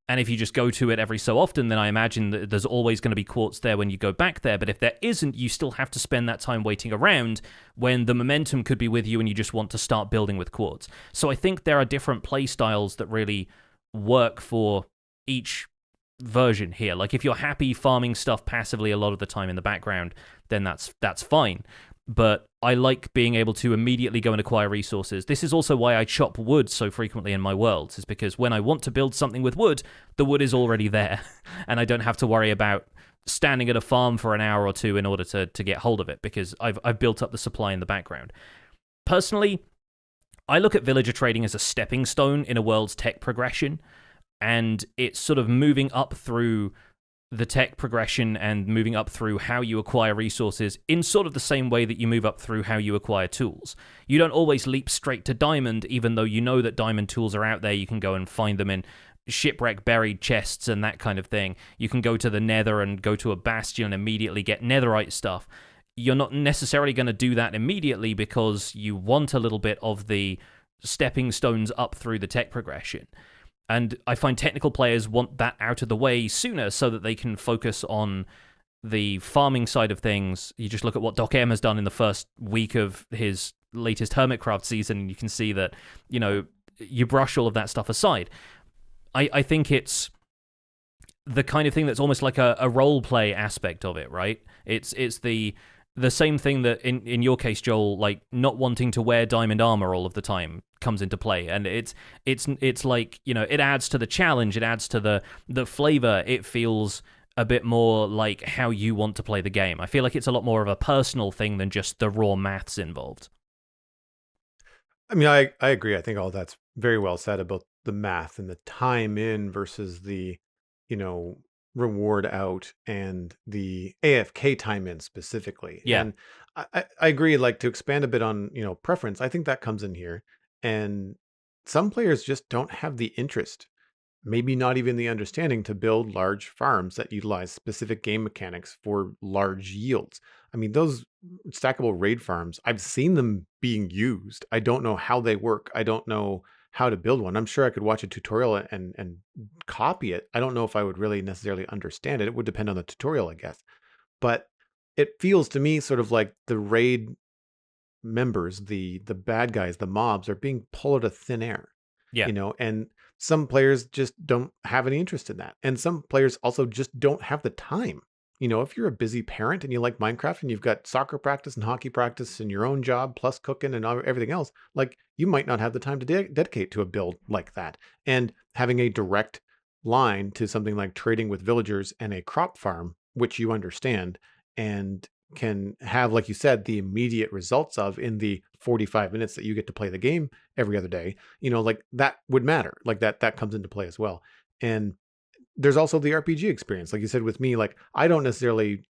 And if you just go to it every so often, then I imagine that there's always going to be quartz there when you go back there. But if there isn't, you still have to spend that time waiting around when the momentum could be with you and you just want to start building with quartz. So I think there are different play styles that really work for each version here. Like if you're happy farming stuff passively a lot of the time in the background, then that's fine. But I like being able to immediately go and acquire resources. This is also why I chop wood so frequently in my worlds, is because when I want to build something with wood, the wood is already there, and I don't have to worry about standing at a farm for an hour or two in order to get hold of it, because I've built up the supply in the background. Personally, I look at villager trading as a stepping stone in a world's tech progression, and it's sort of moving up through the tech progression and moving up through how you acquire resources in sort of the same way that you move up through how you acquire tools. You don't always leap straight to diamond, even though you know that diamond tools are out there. You can go and find them in shipwreck buried chests and that kind of thing. You can go to the Nether and go to a bastion and immediately get netherite stuff. You're not necessarily going to do that immediately because you want a little bit of the stepping stones up through the tech progression. And I find technical players want that out of the way sooner so that they can focus on the farming side of things. You just look at what Doc M has done in the first week of his latest Hermitcraft season, and you can see that, you know, you brush all of that stuff aside. I think it's the kind of thing that's almost like a role play aspect of it, right? It's the same thing that in your case, Joel, like not wanting to wear diamond armor all of the time comes into play, and it's like, you know, it adds to the challenge, it adds to the flavor. It feels a bit more like how you want to play the game. I feel like it's a lot more of a personal thing than just the raw maths involved. I mean, I agree. I think all that's very well said about the math and the time in versus the, you know, reward out and the AFK time in specifically. Yeah. And I agree, like to expand a bit on, you know, preference, I think that comes in here. And some players just don't have the interest, maybe not even the understanding to build large farms that utilize specific game mechanics for large yields. I mean, those stackable raid farms, I've seen them being used. I don't know how they work. I don't know how to build one. I'm sure I could watch a tutorial and copy it. I don't know if I would really necessarily understand it. It would depend on the tutorial, I guess. But it feels to me sort of like the raid members, the bad guys, the mobs are being pulled out of thin air. Yeah. You know, and some players just don't have any interest in that. And some players also just don't have the time. You know, if you're a busy parent and you like Minecraft and you've got soccer practice and hockey practice and your own job plus cooking and everything else, like you might not have the time to dedicate to a build like that. And having a direct line to something like trading with villagers and a crop farm, which you understand and can have, like you said, the immediate results of in the 45 minutes that you get to play the game every other day, you know, like that would matter. Like that comes into play as well. And there's also the RPG experience. Like you said with me, like I don't necessarily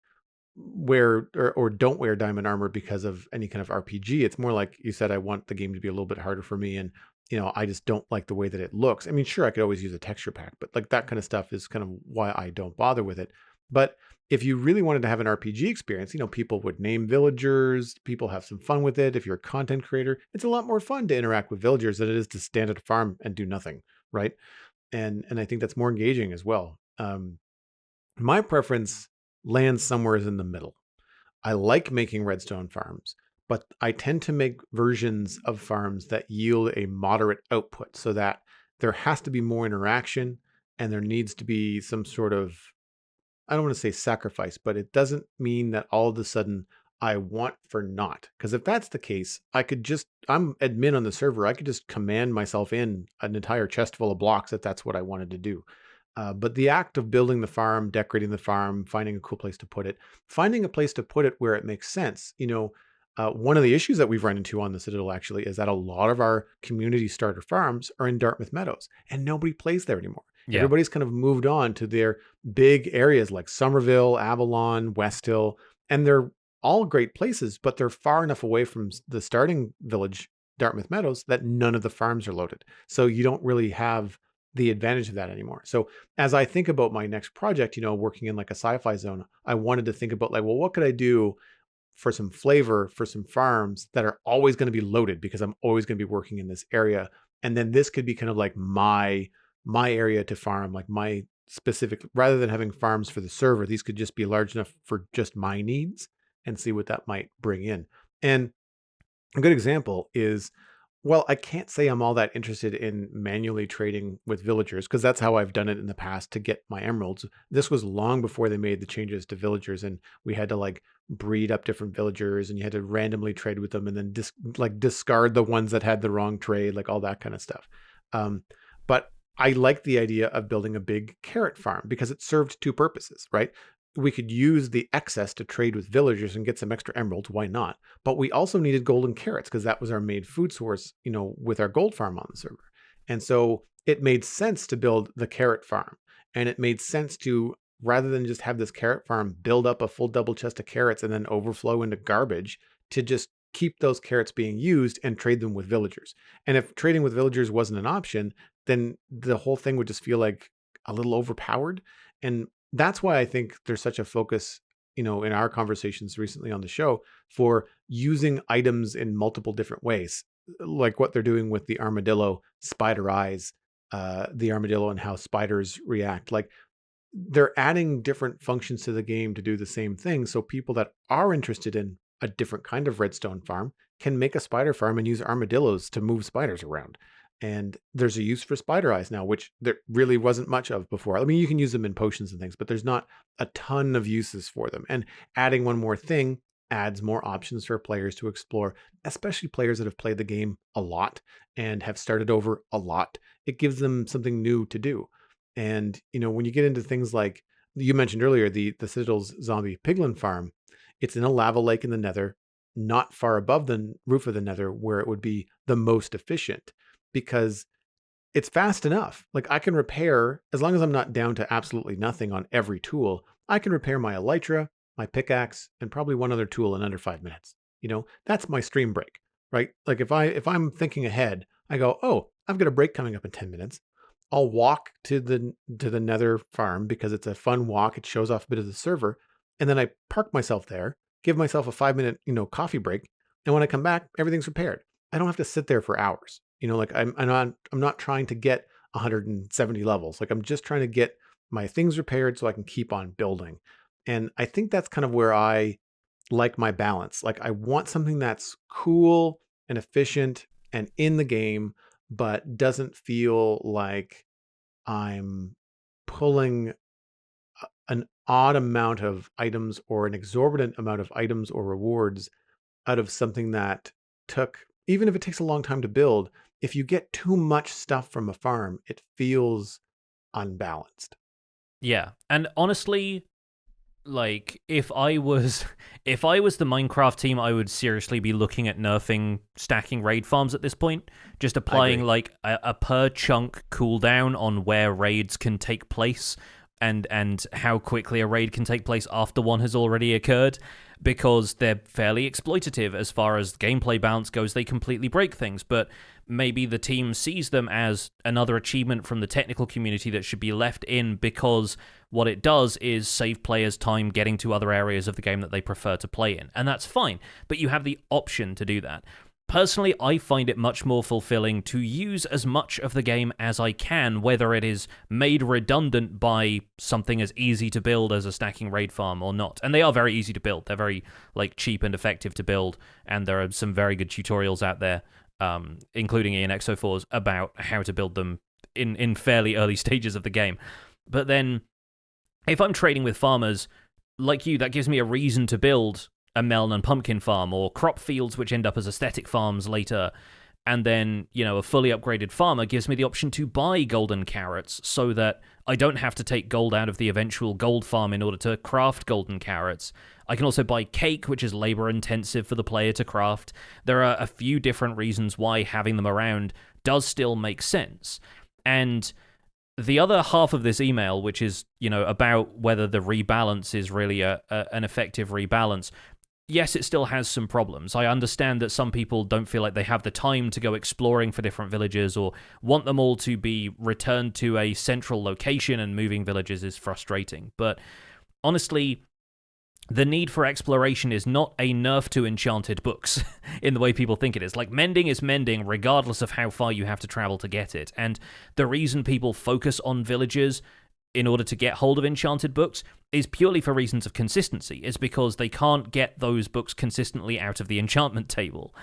wear or don't wear diamond armor because of any kind of RPG. It's more like you said, I want the game to be a little bit harder for me. And, you know, I just don't like the way that it looks. I mean, sure, I could always use a texture pack, but like that kind of stuff is kind of why I don't bother with it. But if you really wanted to have an RPG experience, you know, people would name villagers, people have some fun with it. If you're a content creator, it's a lot more fun to interact with villagers than it is to stand at a farm and do nothing, right? And I think that's more engaging as well. My preference lands somewhere in the middle. I like making redstone farms, but I tend to make versions of farms that yield a moderate output so that there has to be more interaction and there needs to be some sort of, I don't want to say sacrifice, but it doesn't mean that all of a sudden I want for naught. Because if that's the case, I'm admin on the server. I could just command myself in an entire chest full of blocks if that's what I wanted to do. But the act of building the farm, decorating the farm, finding a cool place to put it, finding a place to put it where it makes sense. One of the issues that we've run into on the Citadel actually is that a lot of our community starter farms are in Dartmouth Meadows, and nobody plays there anymore. Yeah. Everybody's kind of moved on to their big areas like Somerville, Avalon, West Hill, and they're all great places, but they're far enough away from the starting village, Dartmouth Meadows, that none of the farms are loaded. So you don't really have the advantage of that anymore. So as I think about my next project, working in like a sci-fi zone, I wanted to think about like, well, what could I do for some flavor for some farms that are always going to be loaded because I'm always going to be working in this area. And then this could be kind of like my area to farm, like my specific, rather than having farms for the server, these could just be large enough for just my needs and see what that might bring in. And a good example is, well, I can't say I'm all that interested in manually trading with villagers because that's how I've done it in the past to get my emeralds. This was long before they made the changes to villagers, and we had to like breed up different villagers, and you had to randomly trade with them and then discard the ones that had the wrong trade, like all that kind of stuff. But I like the idea of building a big carrot farm because it served two purposes, right? We could use the excess to trade with villagers and get some extra emeralds. Why not? But we also needed golden carrots because that was our main food source, with our gold farm on the server. And so it made sense to build the carrot farm. And it made sense to, rather than just have this carrot farm build up a full double chest of carrots and then overflow into garbage, to just keep those carrots being used and trade them with villagers. And if trading with villagers wasn't an option, then the whole thing would just feel like a little overpowered. And that's why I think there's such a focus, in our conversations recently on the show, for using items in multiple different ways, like what they're doing with the armadillo spider eyes, the armadillo and how spiders react. Like they're adding different functions to the game to do the same thing. So people that are interested in a different kind of redstone farm can make a spider farm and use armadillos to move spiders around. And there's a use for spider eyes now, which there really wasn't much of before. I mean, you can use them in potions and things, but there's not a ton of uses for them. And adding one more thing adds more options for players to explore, especially players that have played the game a lot and have started over a lot. It gives them something new to do. And, when you get into things like you mentioned earlier, the Citadel's zombie piglin farm, it's in a lava lake in the Nether, not far above the roof of the Nether, where it would be the most efficient, because it's fast enough. Like I can repair, as long as I'm not down to absolutely nothing on every tool, I can repair my elytra, my pickaxe, and probably one other tool in under 5 minutes. That's my stream break, right? Like if I'm thinking ahead, I go, oh, I've got a break coming up in 10 minutes. I'll walk to the Nether farm because it's a fun walk. It shows off a bit of the server. And then I park myself there, give myself a 5-minute, coffee break. And when I come back, everything's repaired. I don't have to sit there for hours. Like I'm not trying to get 170 levels. Like I'm just trying to get my things repaired so I can keep on building. And I think that's kind of where I like my balance. Like I want something that's cool and efficient and in the game, but doesn't feel like I'm pulling an odd amount of items or an exorbitant amount of items or rewards out of something that took, even if it takes a long time to build, if you get too much stuff from a farm, it feels unbalanced. Yeah. And honestly, like if I was the Minecraft team, I would seriously be looking at nerfing stacking raid farms at this point, just applying like a per chunk cooldown on where raids can take place and how quickly a raid can take place after one has already occurred, because they're fairly exploitative as far as gameplay balance goes. They completely break things, but maybe the team sees them as another achievement from the technical community that should be left in, because what it does is save players time getting to other areas of the game that they prefer to play in. And that's fine, but you have the option to do that. Personally, I find it much more fulfilling to use as much of the game as I can, whether it is made redundant by something as easy to build as a stacking raid farm or not. And they are very easy to build. They're very cheap and effective to build, and there are some very good tutorials out there, including Ian Exo4's, about how to build them in fairly early stages of the game. But then, if I'm trading with farmers like you, that gives me a reason to build a melon and pumpkin farm, or crop fields which end up as aesthetic farms later. And then, a fully upgraded farmer gives me the option to buy golden carrots so that I don't have to take gold out of the eventual gold farm in order to craft golden carrots. I can also buy cake, which is labor intensive for the player to craft. There are a few different reasons why having them around does still make sense. And the other half of this email, which is, about whether the rebalance is really an effective rebalance, yes, it still has some problems. I understand that some people don't feel like they have the time to go exploring for different villages or want them all to be returned to a central location, and moving villages is frustrating. But honestly, the need for exploration is not a nerf to enchanted books in the way people think it is. Like, mending is mending regardless of how far you have to travel to get it. And the reason people focus on villages in order to get hold of enchanted books is purely for reasons of consistency. It's because they can't get those books consistently out of the enchantment table.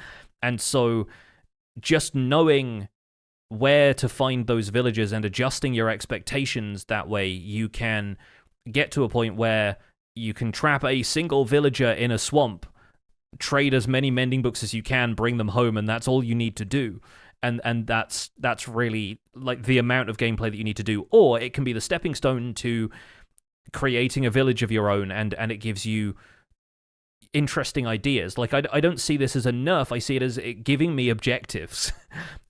And so just knowing where to find those villages and adjusting your expectations that way, you can get to a point where you can trap a single villager in a swamp, trade as many mending books as you can, bring them home, and that's all you need to do. And that's really like the amount of gameplay that you need to do. Or it can be the stepping stone to creating a village of your own, and it gives you interesting ideas. Like, I don't see this as a nerf. I see it as it giving me objectives.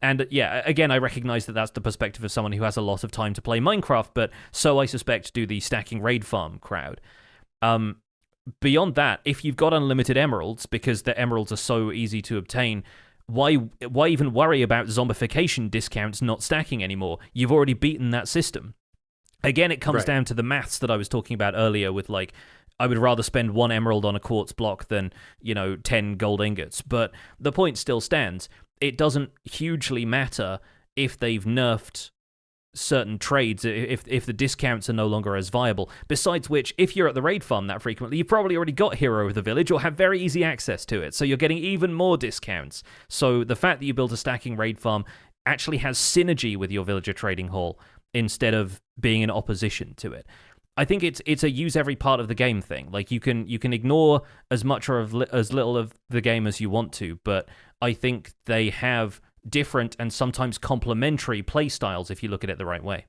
And yeah, again, I recognize that that's the perspective of someone who has a lot of time to play Minecraft, but so I suspect do the stacking raid farm crowd. Beyond that, if you've got unlimited emeralds, because the emeralds are so easy to obtain, why even worry about zombification discounts not stacking anymore? You've already beaten that system. Again, it comes down to the maths that I was talking about earlier with, like, I would rather spend 1 emerald on a quartz block than, 10 gold ingots. But the point still stands. It doesn't hugely matter if they've nerfed certain trades, if the discounts are no longer as viable. Besides which, if you're at the raid farm that frequently, you've probably already got Hero of the Village or have very easy access to it, so you're getting even more discounts. So the fact that you built a stacking raid farm actually has synergy with your villager trading hall instead of being in opposition to it. I think it's a use every part of the game thing. Like, you can ignore as much or as little of the game as you want to, but I think they have different and sometimes complementary playstyles if you look at it the right way.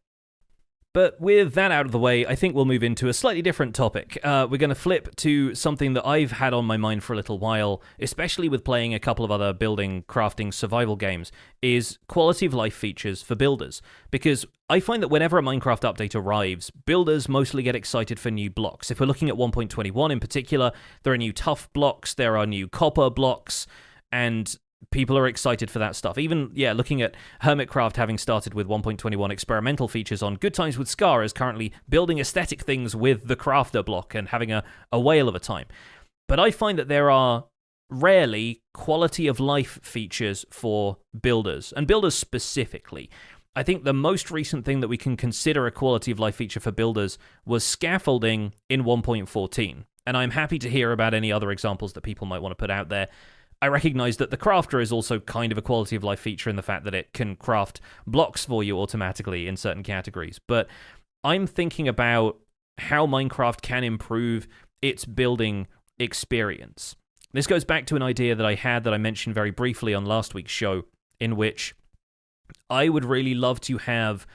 But with that out of the way, I think we'll move into a slightly different topic. We're going to flip to something that I've had on my mind for a little while, especially with playing a couple of other building, crafting, survival games, is quality of life features for builders. Because I find that whenever a Minecraft update arrives, builders mostly get excited for new blocks. If we're looking at 1.21 in particular, there are new tough blocks, there are new copper blocks, and people are excited for that stuff. Even, looking at Hermitcraft having started with 1.21 experimental features on Good Times with Scar is currently building aesthetic things with the crafter block and having a whale of a time. But I find that there are rarely quality of life features for builders, and builders specifically. I think the most recent thing that we can consider a quality of life feature for builders was scaffolding in 1.14. And I'm happy to hear about any other examples that people might want to put out there. I recognize that the crafter is also kind of a quality of life feature in the fact that it can craft blocks for you automatically in certain categories. But I'm thinking about how Minecraft can improve its building experience. This goes back to an idea that I had that I mentioned very briefly on last week's show, in which I would really love to have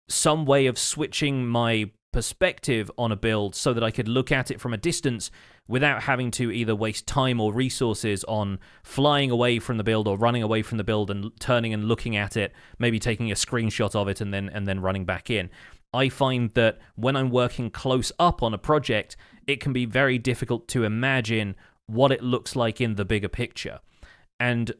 some way of switching my perspective on a build so that I could look at it from a distance without having to either waste time or resources on flying away from the build or running away from the build and turning and looking at it, maybe taking a screenshot of it and then running back in. I find that when I'm working close up on a project, it can be very difficult to imagine what it looks like in the bigger picture. And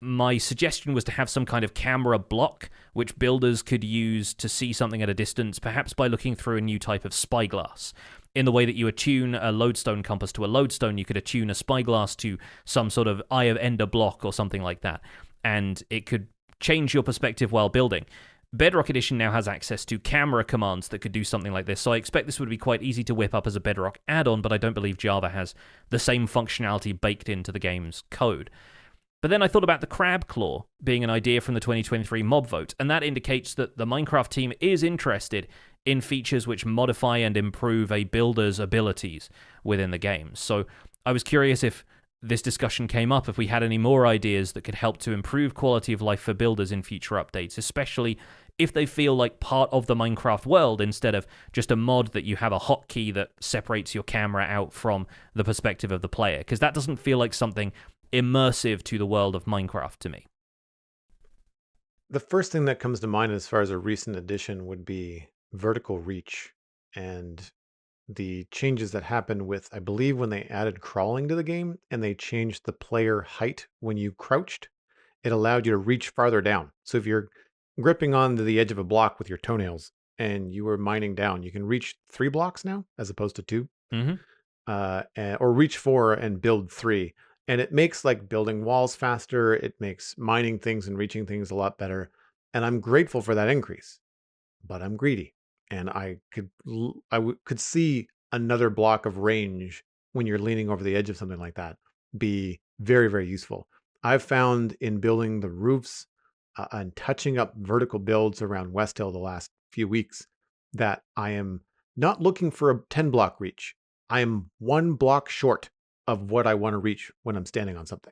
my suggestion was to have some kind of camera block which builders could use to see something at a distance, perhaps by looking through a new type of spyglass. In the way that you attune a lodestone compass to a lodestone, you could attune a spyglass to some sort of Eye of Ender block or something like that, and it could change your perspective while building. Bedrock Edition now has access to camera commands that could do something like this, so I expect this would be quite easy to whip up as a Bedrock add-on, but I don't believe Java has the same functionality baked into the game's code. But then I thought about the crab claw being an idea from the 2023 mob vote, and that indicates that the Minecraft team is interested in features which modify and improve a builder's abilities within the game. So I was curious if this discussion came up if we had any more ideas that could help to improve quality of life for builders in future updates, especially if they feel like part of the Minecraft world instead of just a mod that you have a hotkey that separates your camera out from the perspective of the player, because that doesn't feel like something immersive to the world of Minecraft to me. The first thing that comes to mind as far as a recent addition would be vertical reach and the changes that happened with, I believe, when they added crawling to the game and they changed the player height when you crouched, it allowed you to reach farther down. So if you're gripping onto the edge of a block with your toenails and you were mining down, you can reach 3 blocks now as opposed to 2, Mm-hmm. or reach 4 and build 3. And it makes like building walls faster. It makes mining things and reaching things a lot better. And I'm grateful for that increase, but I'm greedy, and could see another block of range when you're leaning over the edge of something like that be very, very useful. I've found in building the roofs and touching up vertical builds around West Hill the last few weeks that I am not looking for a 10 block reach. I am 1 block short of what I want to reach when I'm standing on something.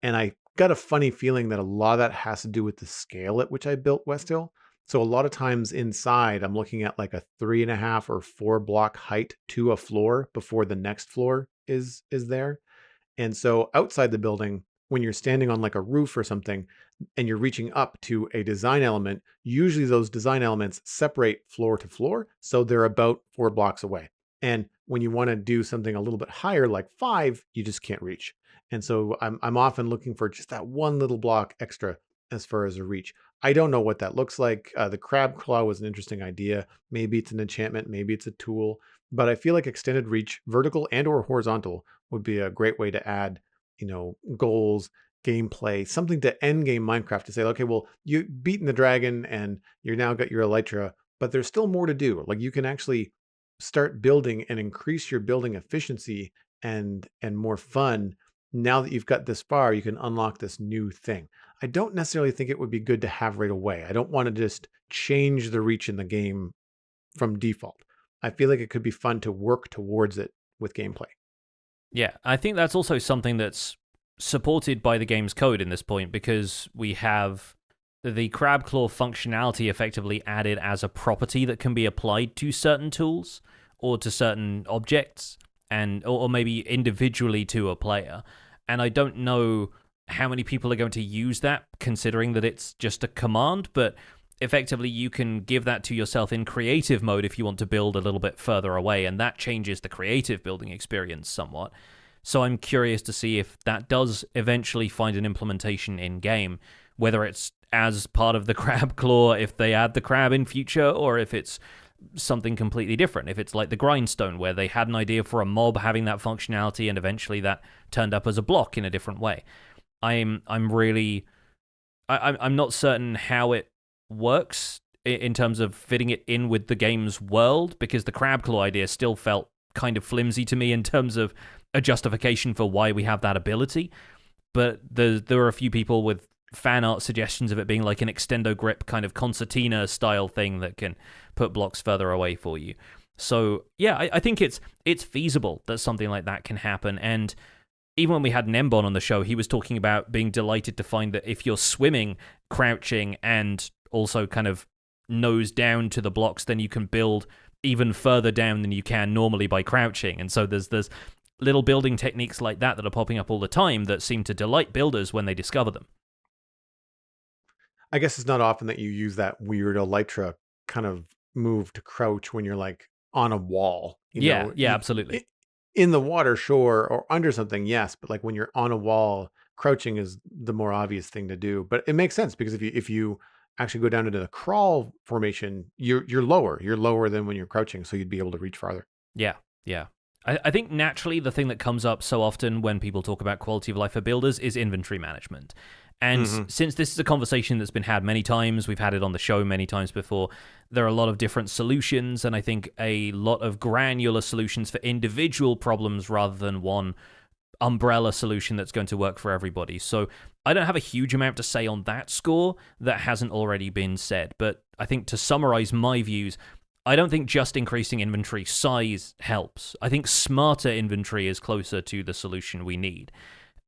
And I got a funny feeling that a lot of that has to do with the scale at which I built West Hill. So a lot of times inside, I'm looking at like a 3.5 or 4 block height to a floor before the next floor is there. And so outside the building, when you're standing on like a roof or something and you're reaching up to a design element, usually those design elements separate floor to floor. So they're about 4 blocks away. And when you want to do something a little bit higher, like 5, you just can't reach. And so I'm often looking for just that one little block extra as far as a reach. I don't know what that looks like. The crab claw was an interesting idea. Maybe it's an enchantment, maybe it's a tool, but I feel like extended reach, vertical and or horizontal, would be a great way to add, goals, gameplay, something to end game Minecraft to say, okay, well, you've beaten the dragon and you're now got your elytra, but there's still more to do. Like you can actually start building and increase your building efficiency and more fun. Now that you've got this far, you can unlock this new thing. I don't necessarily think it would be good to have right away. I don't want to just change the reach in the game from default. I feel like it could be fun to work towards it with gameplay. Yeah, I think that's also something that's supported by the game's code in this point, because we have the crab claw functionality effectively added as a property that can be applied to certain tools or to certain objects, and or maybe individually to a player. And I don't know how many people are going to use that, considering that it's just a command, but effectively you can give that to yourself in creative mode if you want to build a little bit further away, and that changes the creative building experience somewhat. So I'm curious to see if that does eventually find an implementation in game, whether it's as part of the crab claw if they add the crab in future, or if it's something completely different. If it's like the grindstone, where they had an idea for a mob having that functionality and eventually that turned up as a block in a different way. I'm not certain how it works in terms of fitting it in with the game's world, because the crab claw idea still felt kind of flimsy to me in terms of a justification for why we have that ability. But there are a few people with fan art suggestions of it being like an extendo grip kind of concertina style thing that can put blocks further away for you. So yeah, I think it's feasible that something like that can happen. And even when we had Nembon on the show, he was talking about being delighted to find that if you're swimming, crouching, and also kind of nose down to the blocks, then you can build even further down than you can normally by crouching. And so there's little building techniques like that are popping up all the time that seem to delight builders when they discover them. I guess it's not often that you use that weird elytra kind of move to crouch when you're like on a wall. Yeah, absolutely. In the water, sure, or under something, yes, but like when you're on a wall, crouching is the more obvious thing to do. But it makes sense, because if you actually go down into the crawl formation, you're lower than when you're crouching, so you'd be able to reach farther. Yeah. I think naturally the thing that comes up so often when people talk about quality of life for builders is inventory management. And since this is a conversation that's been had many times, we've had it on the show many times before, there are a lot of different solutions, and I think a lot of granular solutions for individual problems rather than one umbrella solution that's going to work for everybody. So I don't have a huge amount to say on that score that hasn't already been said, but I think to summarize my views, I don't think just increasing inventory size helps. I think smarter inventory is closer to the solution we need.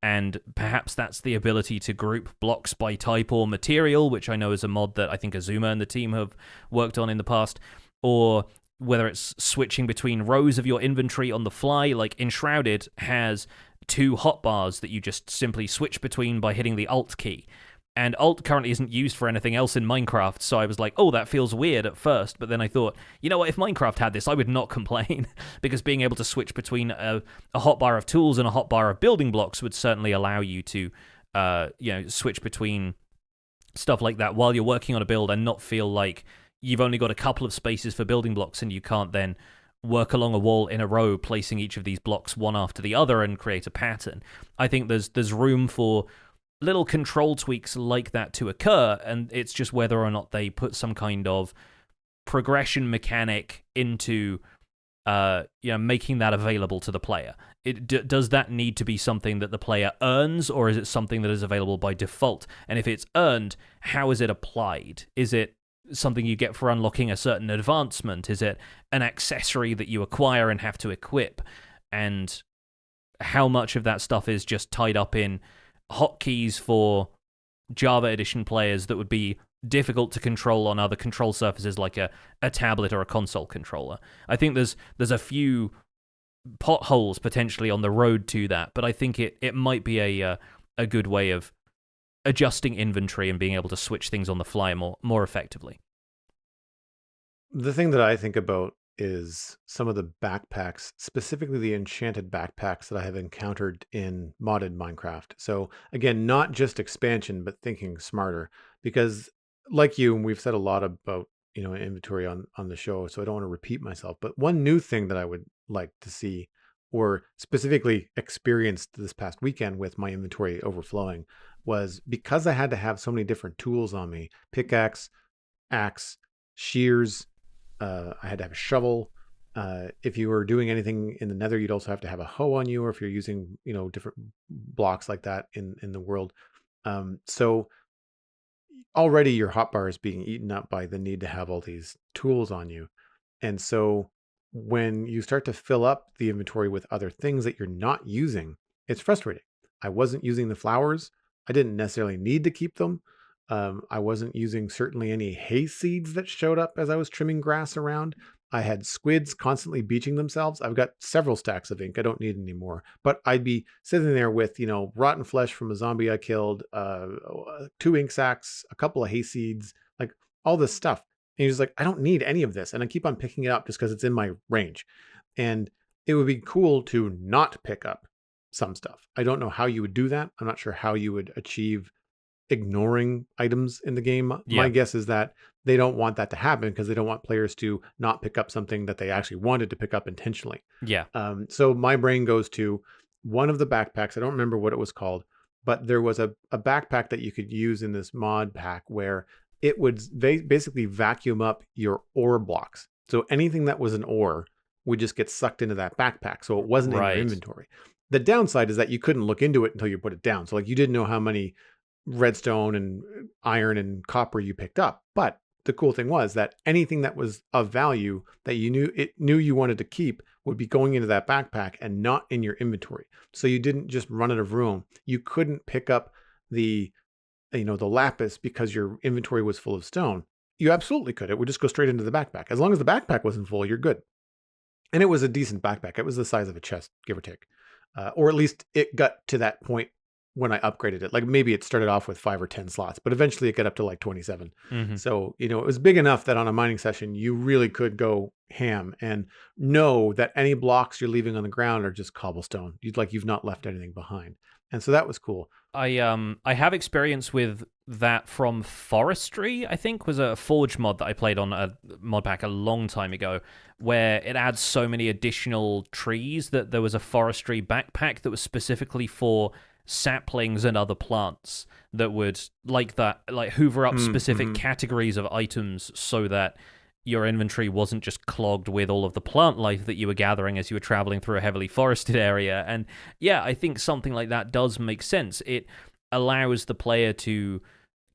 And perhaps that's the ability to group blocks by type or material, which I know is a mod that I think Azuma and the team have worked on in the past, or whether it's switching between rows of your inventory on the fly. Like Enshrouded has 2 hotbars that you just simply switch between by hitting the Alt key. And Alt currently isn't used for anything else in Minecraft, so I was like, oh, that feels weird at first. But then I thought, you know what, if Minecraft had this, I would not complain, because being able to switch between a hotbar of tools and a hotbar of building blocks would certainly allow you to switch between stuff like that while you're working on a build and not feel like you've only got a couple of spaces for building blocks and you can't then work along a wall in a row, placing each of these blocks one after the other and create a pattern. I think there's room for little control tweaks like that to occur, and it's just whether or not they put some kind of progression mechanic into making that available to the player. Does that need to be something that the player earns, or is it something that is available by default? And if it's earned, how is it applied? Is it something you get for unlocking a certain advancement? Is it an accessory that you acquire and have to equip? And how much of that stuff is just tied up in hotkeys for Java Edition players that would be difficult to control on other control surfaces like a tablet or a console controller? I think there's a few potholes potentially on the road to that, but I think it might be a good way of adjusting inventory and being able to switch things on the fly more effectively. The thing that I think about is some of the backpacks, specifically the enchanted backpacks that I have encountered in modded Minecraft. So again, not just expansion, but thinking smarter, because like you, and we've said a lot about, inventory on the show, so I don't want to repeat myself, but one new thing that I would like to see, or specifically experienced this past weekend with my inventory overflowing, was because I had to have so many different tools on me: pickaxe, axe, shears, I had to have a shovel. If you were doing anything in the Nether, you'd also have to have a hoe on you, or if you're using, different blocks like that in the world. So already your hotbar is being eaten up by the need to have all these tools on you. And so when you start to fill up the inventory with other things that you're not using, it's frustrating. I wasn't using the flowers. I didn't necessarily need to keep them. I wasn't using certainly any hay seeds that showed up as I was trimming grass around. I had squids constantly beaching themselves. I've got several stacks of ink. I don't need any more. But I'd be sitting there with, rotten flesh from a zombie I killed, 2 ink sacks, a couple of hay seeds, like all this stuff. And you're just like, I don't need any of this. And I keep on picking it up just because it's in my range. And it would be cool to not pick up some stuff. I don't know how you would do that. I'm not sure how you would achieve ignoring items in the game. Yeah. My guess is that they don't want that to happen because they don't want players to not pick up something that they actually wanted to pick up intentionally. Yeah. So my brain goes to one of the backpacks. I don't remember what it was called, but there was a backpack that you could use in this mod pack where it would basically vacuum up your ore blocks. So anything that was an ore would just get sucked into that backpack. So it wasn't in your inventory. The downside is that you couldn't look into it until you put it down. So like you didn't know how many redstone and iron and copper you picked up. But the cool thing was that anything that was of value that you knew you wanted to keep would be going into that backpack and not in your inventory. So you didn't just run out of room. You couldn't pick up the lapis because your inventory was full of stone. You absolutely could. It would just go straight into the backpack. As long as the backpack wasn't full, you're good. And it was a decent backpack. It was the size of a chest, give or take. Or at least it got to that point when I upgraded it. Like maybe it started off with 5 or 10 slots, but eventually it got up to like 27. Mm-hmm. So, it was big enough that on a mining session, you really could go ham and know that any blocks you're leaving on the ground are just cobblestone. You've not left anything behind. And so that was cool. I have experience with that from Forestry, I think, was a Forge mod that I played on a mod pack a long time ago, where it adds so many additional trees that there was a Forestry backpack that was specifically for saplings and other plants that would hoover up specific categories of items so that your inventory wasn't just clogged with all of the plant life that you were gathering as you were traveling through a heavily forested area. And yeah, I think something like that does make sense. It allows the player to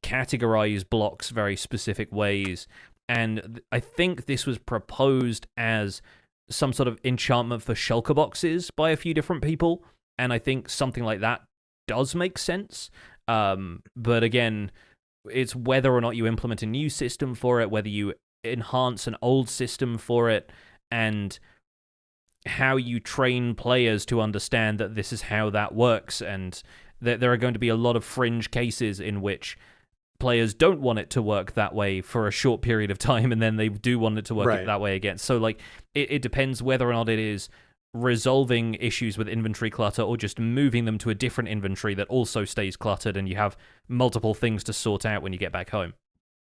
categorize blocks very specific ways. And I think this was proposed as some sort of enchantment for shulker boxes by a few different people. And I think something like that does make sense. But again, it's whether or not you implement a new system for it, whether you enhance an old system for it, and how you train players to understand that this is how that works. And there are going to be a lot of fringe cases in which players don't want it to work that way for a short period of time, and then they do want it to work Right. that way again. So, like, it depends whether or not it is resolving issues with inventory clutter or just moving them to a different inventory that also stays cluttered, and you have multiple things to sort out when you get back home.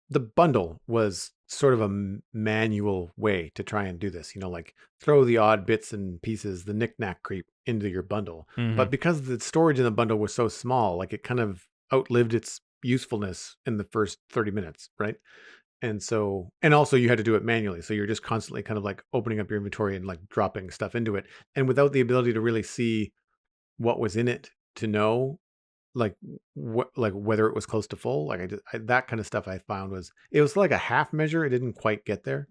The bundle was sort of a manual way to try and do this, like throw the odd bits and pieces, the knick-knack creep into your bundle. Mm-hmm. But because the storage in the bundle was so small, like it kind of outlived its usefulness in the first 30 minutes, right? And so, and also you had to do it manually. So you're just constantly kind of like opening up your inventory and like dropping stuff into it. And without the ability to really see what was in it to know like what like whether it was close to full, like that kind of stuff I found it was like a half measure. It didn't quite get there.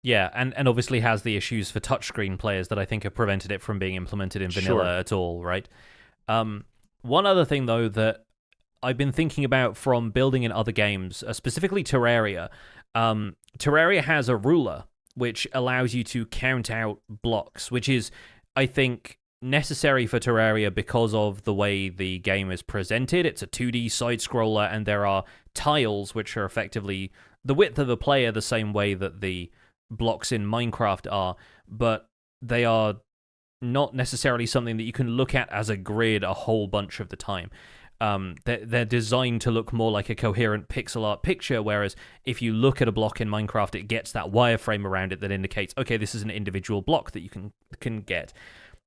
Yeah, and obviously has the issues for touchscreen players that I think have prevented it from being implemented in vanilla Sure. at all, right? One other thing, though, that I've been thinking about from building in other games, specifically Terraria. Terraria has a ruler, which allows you to count out blocks, which is, I think, necessary for Terraria because of the way the game is presented. It's a 2D side-scroller, and there are tiles, which are effectively the width of a player, the same way that the blocks in Minecraft are, but they are not necessarily something that you can look at as a grid a whole bunch of the time. They're designed to look more like a coherent pixel art picture, whereas if you look at a block in Minecraft, it gets that wireframe around it that indicates, okay, this is an individual block that you can get.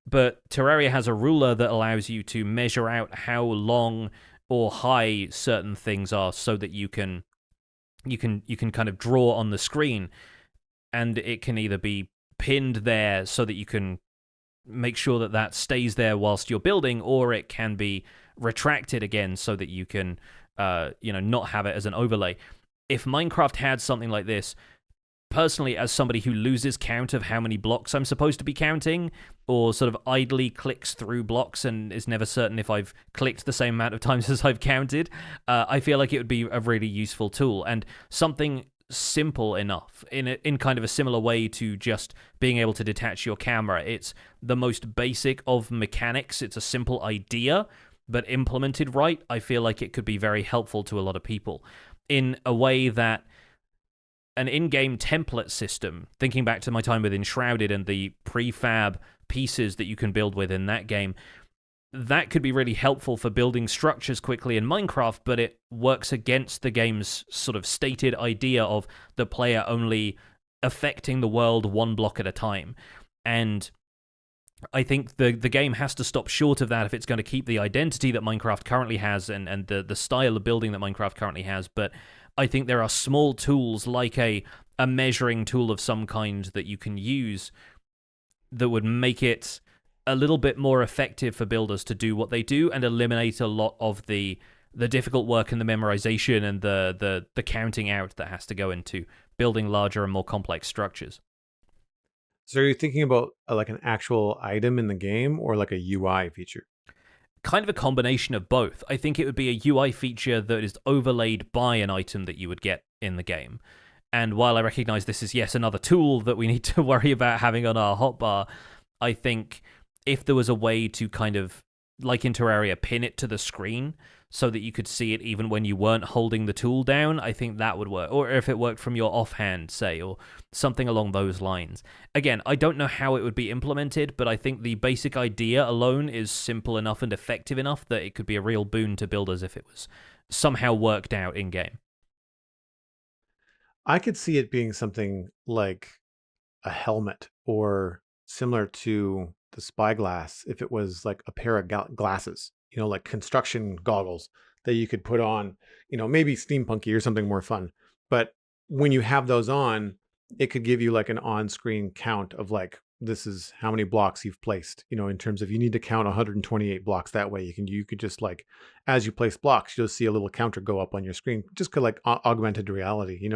But Terraria has a ruler that allows you to measure out how long or high certain things are, so that you can kind of draw on the screen, and it can either be pinned there so that you can make sure that that stays there whilst you're building, or it can be retracted again so that you can not have it as an overlay. If Minecraft had something like this, personally, as somebody who loses count of how many blocks I'm supposed to be counting, or sort of idly clicks through blocks and is never certain if I've clicked the same amount of times as I've counted, I feel like it would be a really useful tool, and something simple enough in kind of a similar way to just being able to detach your camera. It's the most basic of mechanics. It's a simple idea, but implemented right, I feel like it could be very helpful to a lot of people in a way that an in-game template system, thinking back to my time with Enshrouded and the prefab pieces that you can build with in that game, that could be really helpful for building structures quickly in Minecraft, but it works against the game's sort of stated idea of the player only affecting the world one block at a time. And I think the game has to stop short of that if it's going to keep the identity that Minecraft currently has and the style of building that Minecraft currently has. But I think there are small tools like a measuring tool of some kind that you can use that would make it a little bit more effective for builders to do what they do and eliminate a lot of the difficult work and the memorization and the counting out that has to go into building larger and more complex structures. So are you thinking about like an actual item in the game or like a UI feature? Kind of a combination of both. I think it would be a UI feature that is overlaid by an item that you would get in the game. And while I recognize this is yet another tool that we need to worry about having on our hotbar, I think if there was a way to kind of, like in Terraria, pin it to the screen so that you could see it even when you weren't holding the tool down, I think that would work. Or if it worked from your offhand, say, or something along those lines. Again, I don't know how it would be implemented, but I think the basic idea alone is simple enough and effective enough that it could be a real boon to builders if it was somehow worked out in-game. I could see it being something like a helmet or similar to the spyglass if it was like a pair of glasses, like construction goggles that you could put on, maybe steampunky or something more fun. But when you have those on, it could give you like an on-screen count of like, this is how many blocks you've placed, in terms of you need to count 128 blocks. That way you could just like, as you place blocks, you'll see a little counter go up on your screen, just could like augmented reality,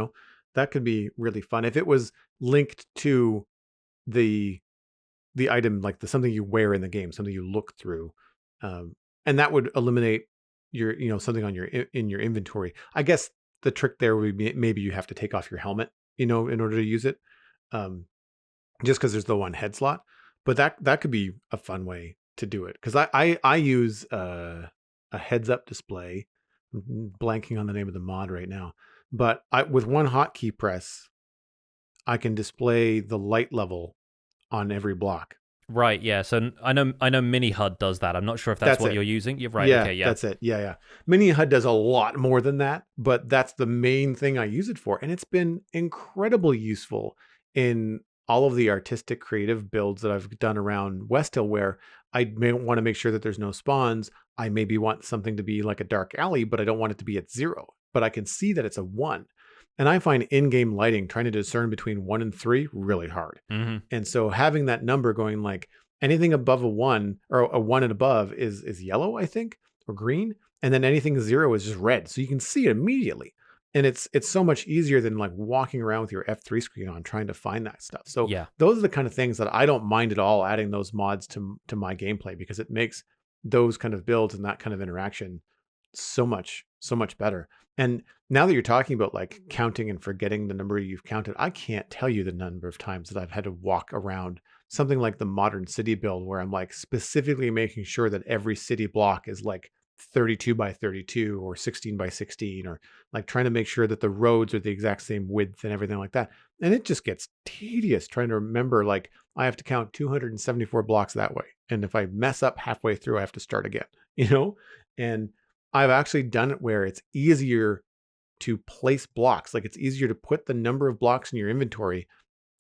that could be really fun if it was linked to the item, like something you wear in the game, something you look through. and that would eliminate your, something on in your inventory. I guess the trick there would be maybe you have to take off your helmet, in order to use it, um, just because there's the one head slot. But that could be a fun way to do it, because I use a heads up display. I'm blanking on the name of the mod right now, but with one hotkey press, I can display the light level on every block. Right, yeah. So I know Mini HUD does that. I'm not sure if that's what you're using. You're right. Yeah, Okay, yeah. that's it. Yeah. Mini HUD does a lot more than that, but that's the main thing I use it for. And it's been incredibly useful in all of the artistic creative builds that I've done around West Hill, where I may want to make sure that there's no spawns. I maybe want something to be like a dark alley, but I don't want it to be at 0. But I can see that it's a 1. And I find in-game lighting, trying to discern between 1 and 3, really hard. Mm-hmm. And so having that number going, like, anything above a 1 or a 1 and above is yellow, I think, or green. And then anything 0 is just red. So you can see it immediately. And it's so much easier than like walking around with your F3 screen on trying to find that stuff. So Yeah. those are the kind of things that I don't mind at all adding those mods to my gameplay, because it makes those kind of builds and that kind of interaction so much better. And now that you're talking about like counting and forgetting the number you've counted, I can't tell you the number of times that I've had to walk around something like the modern city build, where I'm like specifically making sure that every city block is like 32 by 32 or 16 by 16, or like trying to make sure that the roads are the exact same width and everything like that. And it just gets tedious trying to remember, like, I have to count 274 blocks that way. And if I mess up halfway through, I have to start again, And I've actually done it where it's easier to place blocks. Like, it's easier to put the number of blocks in your inventory,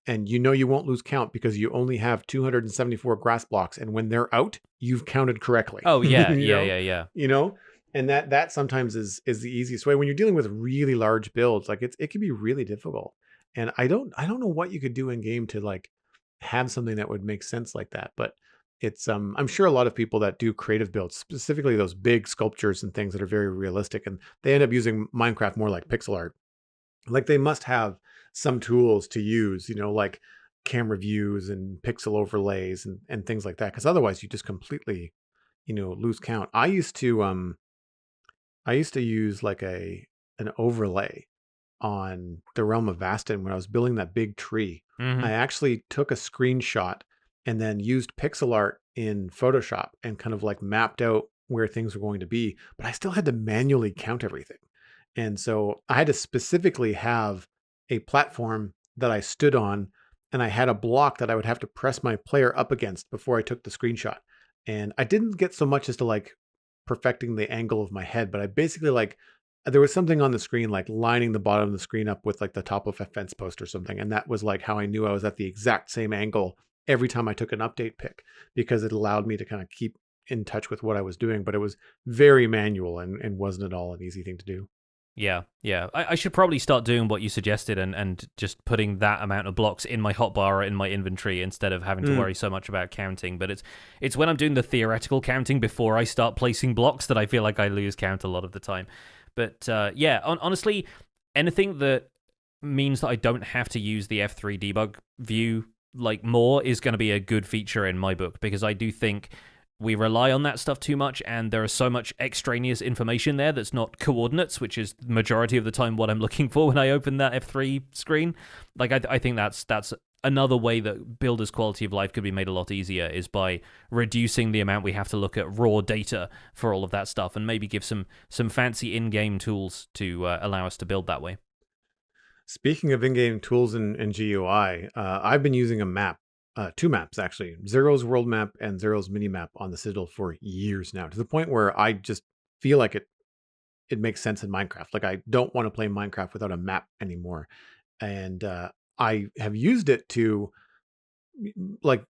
and you won't lose count because you only have 274 grass blocks. And when they're out, you've counted correctly. Oh yeah, you know? yeah. And that sometimes is the easiest way when you're dealing with really large builds. Like, it can be really difficult. And I don't know what you could do in game to like have something that would make sense like that. But it's I'm sure a lot of people that do creative builds, specifically those big sculptures and things that are very realistic, and they end up using Minecraft more like pixel art. Like, they must have some tools to use, like camera views and pixel overlays and things like that. Because otherwise you just completely, lose count. I used to use like an overlay on the Realm of Vastin when I was building that big tree. Mm-hmm. I actually took a screenshot and then used pixel art in Photoshop and kind of like mapped out where things were going to be, but I still had to manually count everything. And so I had to specifically have a platform that I stood on, and I had a block that I would have to press my player up against before I took the screenshot. And I didn't get so much as to like perfecting the angle of my head, but I basically, like, there was something on the screen like lining the bottom of the screen up with like the top of a fence post or something. And that was like how I knew I was at the exact same angle every time I took an update pick, because it allowed me to kind of keep in touch with what I was doing. But it was very manual and wasn't at all an easy thing to do. Yeah. I should probably start doing what you suggested and just putting that amount of blocks in my hotbar or in my inventory instead of having to worry so much about counting. But it's when I'm doing the theoretical counting before I start placing blocks that I feel like I lose count a lot of the time. But honestly, anything that means that I don't have to use the F3 debug view like more is going to be a good feature in my book, because I do think we rely on that stuff too much, and there is so much extraneous information there that's not coordinates, which is the majority of the time what I'm looking for when I open that F3 screen. Like, I think that's another way that builders' quality of life could be made a lot easier, is by reducing the amount we have to look at raw data for all of that stuff, and maybe give some fancy in-game tools to allow us to build that way. Speaking of in-game tools and GUI, I've been using a map. 2 maps, actually, Zero's world map and Zero's mini map on the Citadel for years now, to the point where I just feel like it makes sense in Minecraft. Like, I don't want to play Minecraft without a map anymore. And I have used it to like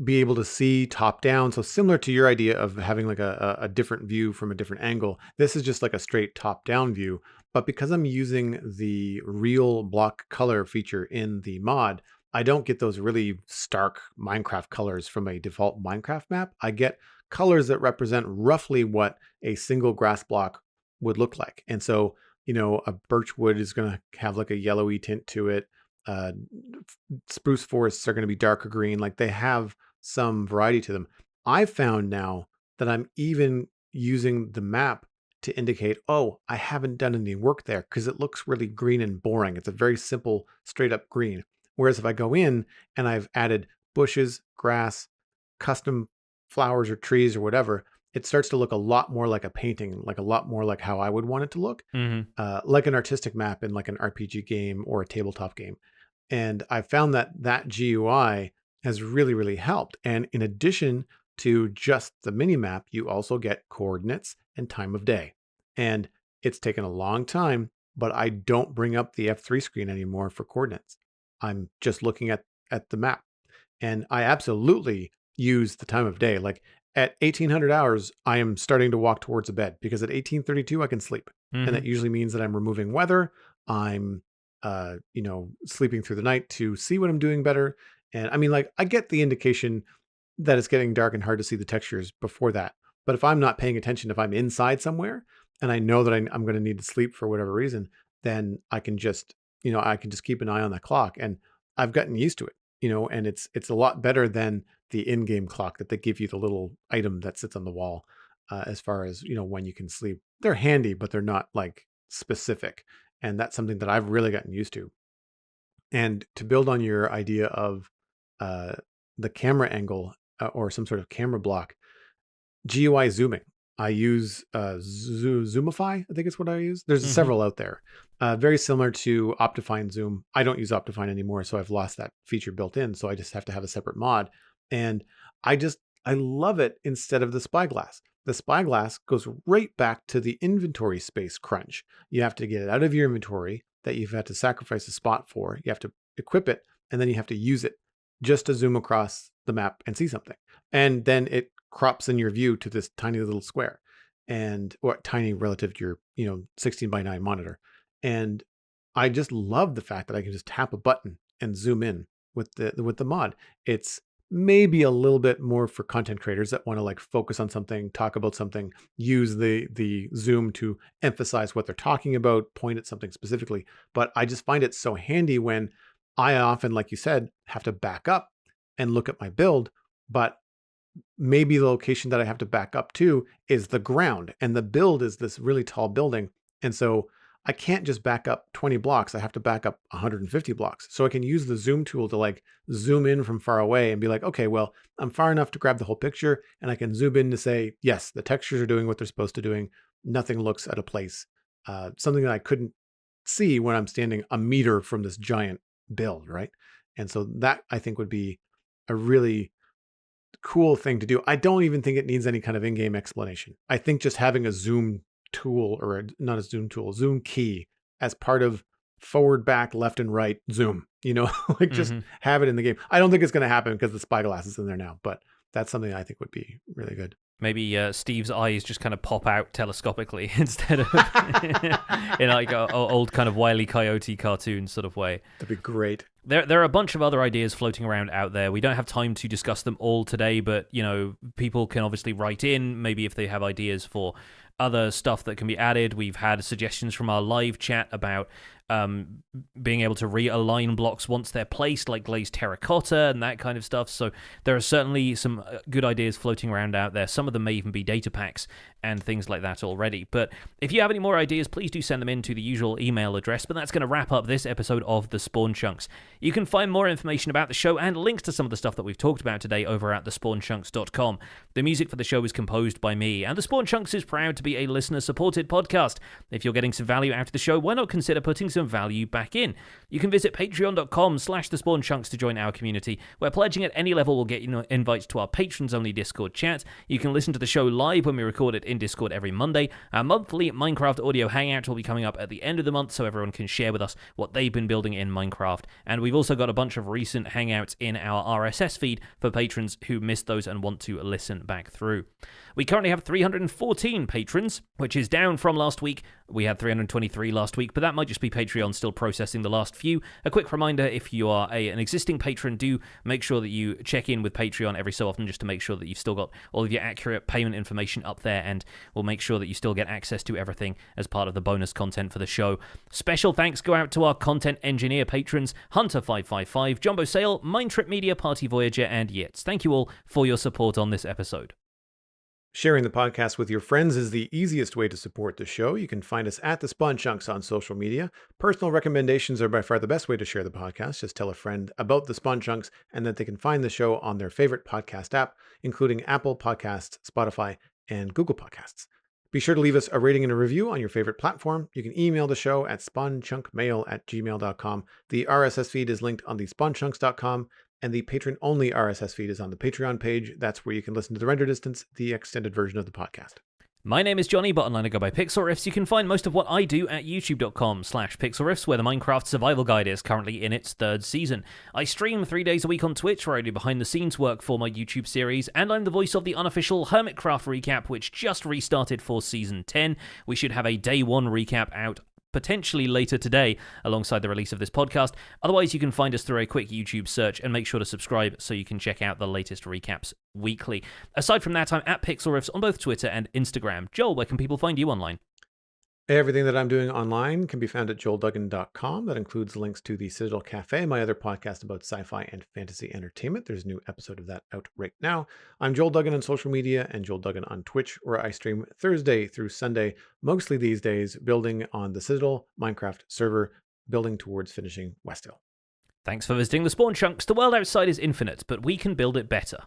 be able to see top down. So similar to your idea of having like a different view from a different angle, this is just like a straight top down view. But because I'm using the real block color feature in the mod, I don't get those really stark Minecraft colors from a default Minecraft map. I get colors that represent roughly what a single grass block would look like. And so, a birch wood is going to have like a yellowy tint to it. Spruce forests are going to be darker green. Like, they have some variety to them. I've found now that I'm even using the map to indicate, oh, I haven't done any work there because it looks really green and boring. It's a very simple, straight up green. Whereas if I go in and I've added bushes, grass, custom flowers or trees or whatever, it starts to look a lot more like a painting, like a lot more like how I would want it to look, like an artistic map in like an RPG game or a tabletop game. And I found that that GUI has really, really helped. And in addition to just the mini map, you also get coordinates and time of day. And it's taken a long time, but I don't bring up the F3 screen anymore for coordinates. I'm just looking at the map. And I absolutely use the time of day. Like at 1800 hours, I am starting to walk towards a bed because at 1832, I can sleep. And that usually means that I'm removing weather. I'm, sleeping through the night to see what I'm doing better. And I mean, like, I get the indication that it's getting dark and hard to see the textures before that. But if I'm not paying attention, if I'm inside somewhere and I know that I'm going to need to sleep for whatever reason, then I can just, I can just keep an eye on that clock. And I've gotten used to it, and it's a lot better than the in-game clock that they give you, the little item that sits on the wall, as far as, when you can sleep. They're handy, but they're not like specific. And that's something that I've really gotten used to. And to build on your idea of the camera angle or some sort of camera block, GUI zooming. I use Zoomify, I think it's what I use. There's several out there. Very similar to Optifine Zoom. I don't use Optifine anymore, so I've lost that feature built in. So I just have to have a separate mod. And I love it instead of the Spyglass. The Spyglass goes right back to the inventory space crunch. You have to get it out of your inventory that you've had to sacrifice a spot for. You have to equip it, and then you have to use it just to zoom across the map and see something. And then it crops in your view to this tiny little square, or tiny relative to your 16 by 9 monitor. And I just love the fact that I can just tap a button and zoom in with the mod. It's maybe a little bit more for content creators that want to like focus on something, talk about something, use the zoom to emphasize what they're talking about, point at something specifically. But I just find it so handy when I often, like you said, have to back up and look at my build, but maybe the location that I have to back up to is the ground, and the build is this really tall building. And so I can't just back up 20 blocks. I have to back up 150 blocks. So I can use the zoom tool to like zoom in from far away and be like, okay, well, I'm far enough to grab the whole picture, and I can zoom in to say, yes, the textures are doing what they're supposed to doing. Nothing looks out of place. Something that I couldn't see when I'm standing a meter from this giant build, right? And so that I think would be a really cool thing to do. I don't even think it needs any kind of in-game explanation. I think just having a zoom tool, or not a zoom tool, zoom key as part of forward, back, left, and right zoom, like just have it in the game. I don't think it's going to happen because the Spyglass is in there now, but that's something I think would be really good. Maybe Steve's eyes just kind of pop out telescopically instead of in like an old kind of Wile E. Coyote cartoon sort of way. That'd be great. There are a bunch of other ideas floating around out there. We don't have time to discuss them all today, but people can obviously write in, maybe if they have ideas for other stuff that can be added. We've had suggestions from our live chat about being able to realign blocks once they're placed, like glazed terracotta and that kind of stuff. So there are certainly some good ideas floating around out there. Some of them may even be data packs and things like that already. But if you have any more ideas, please do send them in to the usual email address. But that's going to wrap up this episode of The Spawn Chunks. You can find more information about the show and links to some of the stuff that we've talked about today over at thespawnchunks.com. The music for the show is composed by me, and The Spawn Chunks is proud to be a listener-supported podcast. If you're getting some value out of the show, why not consider putting some value back in? You can visit patreon.com/thespawnchunks to join our community, where pledging at any level will get you invites to our patrons-only Discord chat. You can listen to the show live when we record it in Discord every Monday. Our monthly Minecraft audio hangout will be coming up at the end of the month, so everyone can share with us what they've been building in Minecraft. And we've also got a bunch of recent hangouts in our RSS feed for patrons who missed those and want to listen back through. We currently have 314 patrons, which is down from last week. We had 323 last week, but that might just be Patreon still processing the last few. A quick reminder, if you are an existing patron, do make sure that you check in with Patreon every so often just to make sure that you've still got all of your accurate payment information up there, and we'll make sure that you still get access to everything as part of the bonus content for the show. Special thanks go out to our content engineer patrons, Hunter555, Jumbo Sale, Mindtrip Media, Party Voyager, and Yitz. Thank you all for your support on this episode. Sharing the podcast with your friends is the easiest way to support the show. You can find us at The Spawn Chunks on social media. Personal recommendations are by far the best way to share the podcast. Just tell a friend about The Spawn Chunks and that they can find the show on their favorite podcast app, including Apple Podcasts, Spotify, and Google Podcasts. Be sure to leave us a rating and a review on your favorite platform. You can email the show at spawnchunkmail@gmail.com. The RSS feed is linked on the spawnchunks.com, and the patron-only RSS feed is on the Patreon page. That's where you can listen to the render distance, the extended version of the podcast. My name is Johnny, but online I go by Pixel Riffs. You can find most of what I do at youtube.com/pixelriffs, where the Minecraft Survival Guide is currently in its 3rd season. I stream 3 days a week on Twitch, where I do behind-the-scenes work for my YouTube series, and I'm the voice of the unofficial Hermitcraft recap, which just restarted for Season 10. We should have a Day 1 recap out potentially later today alongside the release of this podcast. Otherwise, you can find us through a quick YouTube search and make sure to subscribe so you can check out the latest recaps weekly. Aside from that, I'm at Pixel Riffs on both Twitter and Instagram. Joel, where can people find you online? Everything that I'm doing online can be found at joelduggan.com. That includes links to the Citadel Cafe, my other podcast about sci-fi and fantasy entertainment. There's a new episode of that out right now. I'm Joel Duggan on social media and Joel Duggan on Twitch, where I stream Thursday through Sunday, mostly these days, building on the Citadel Minecraft server, building towards finishing West Hill. Thanks for visiting the Spawn Chunks. The world outside is infinite, but we can build it better.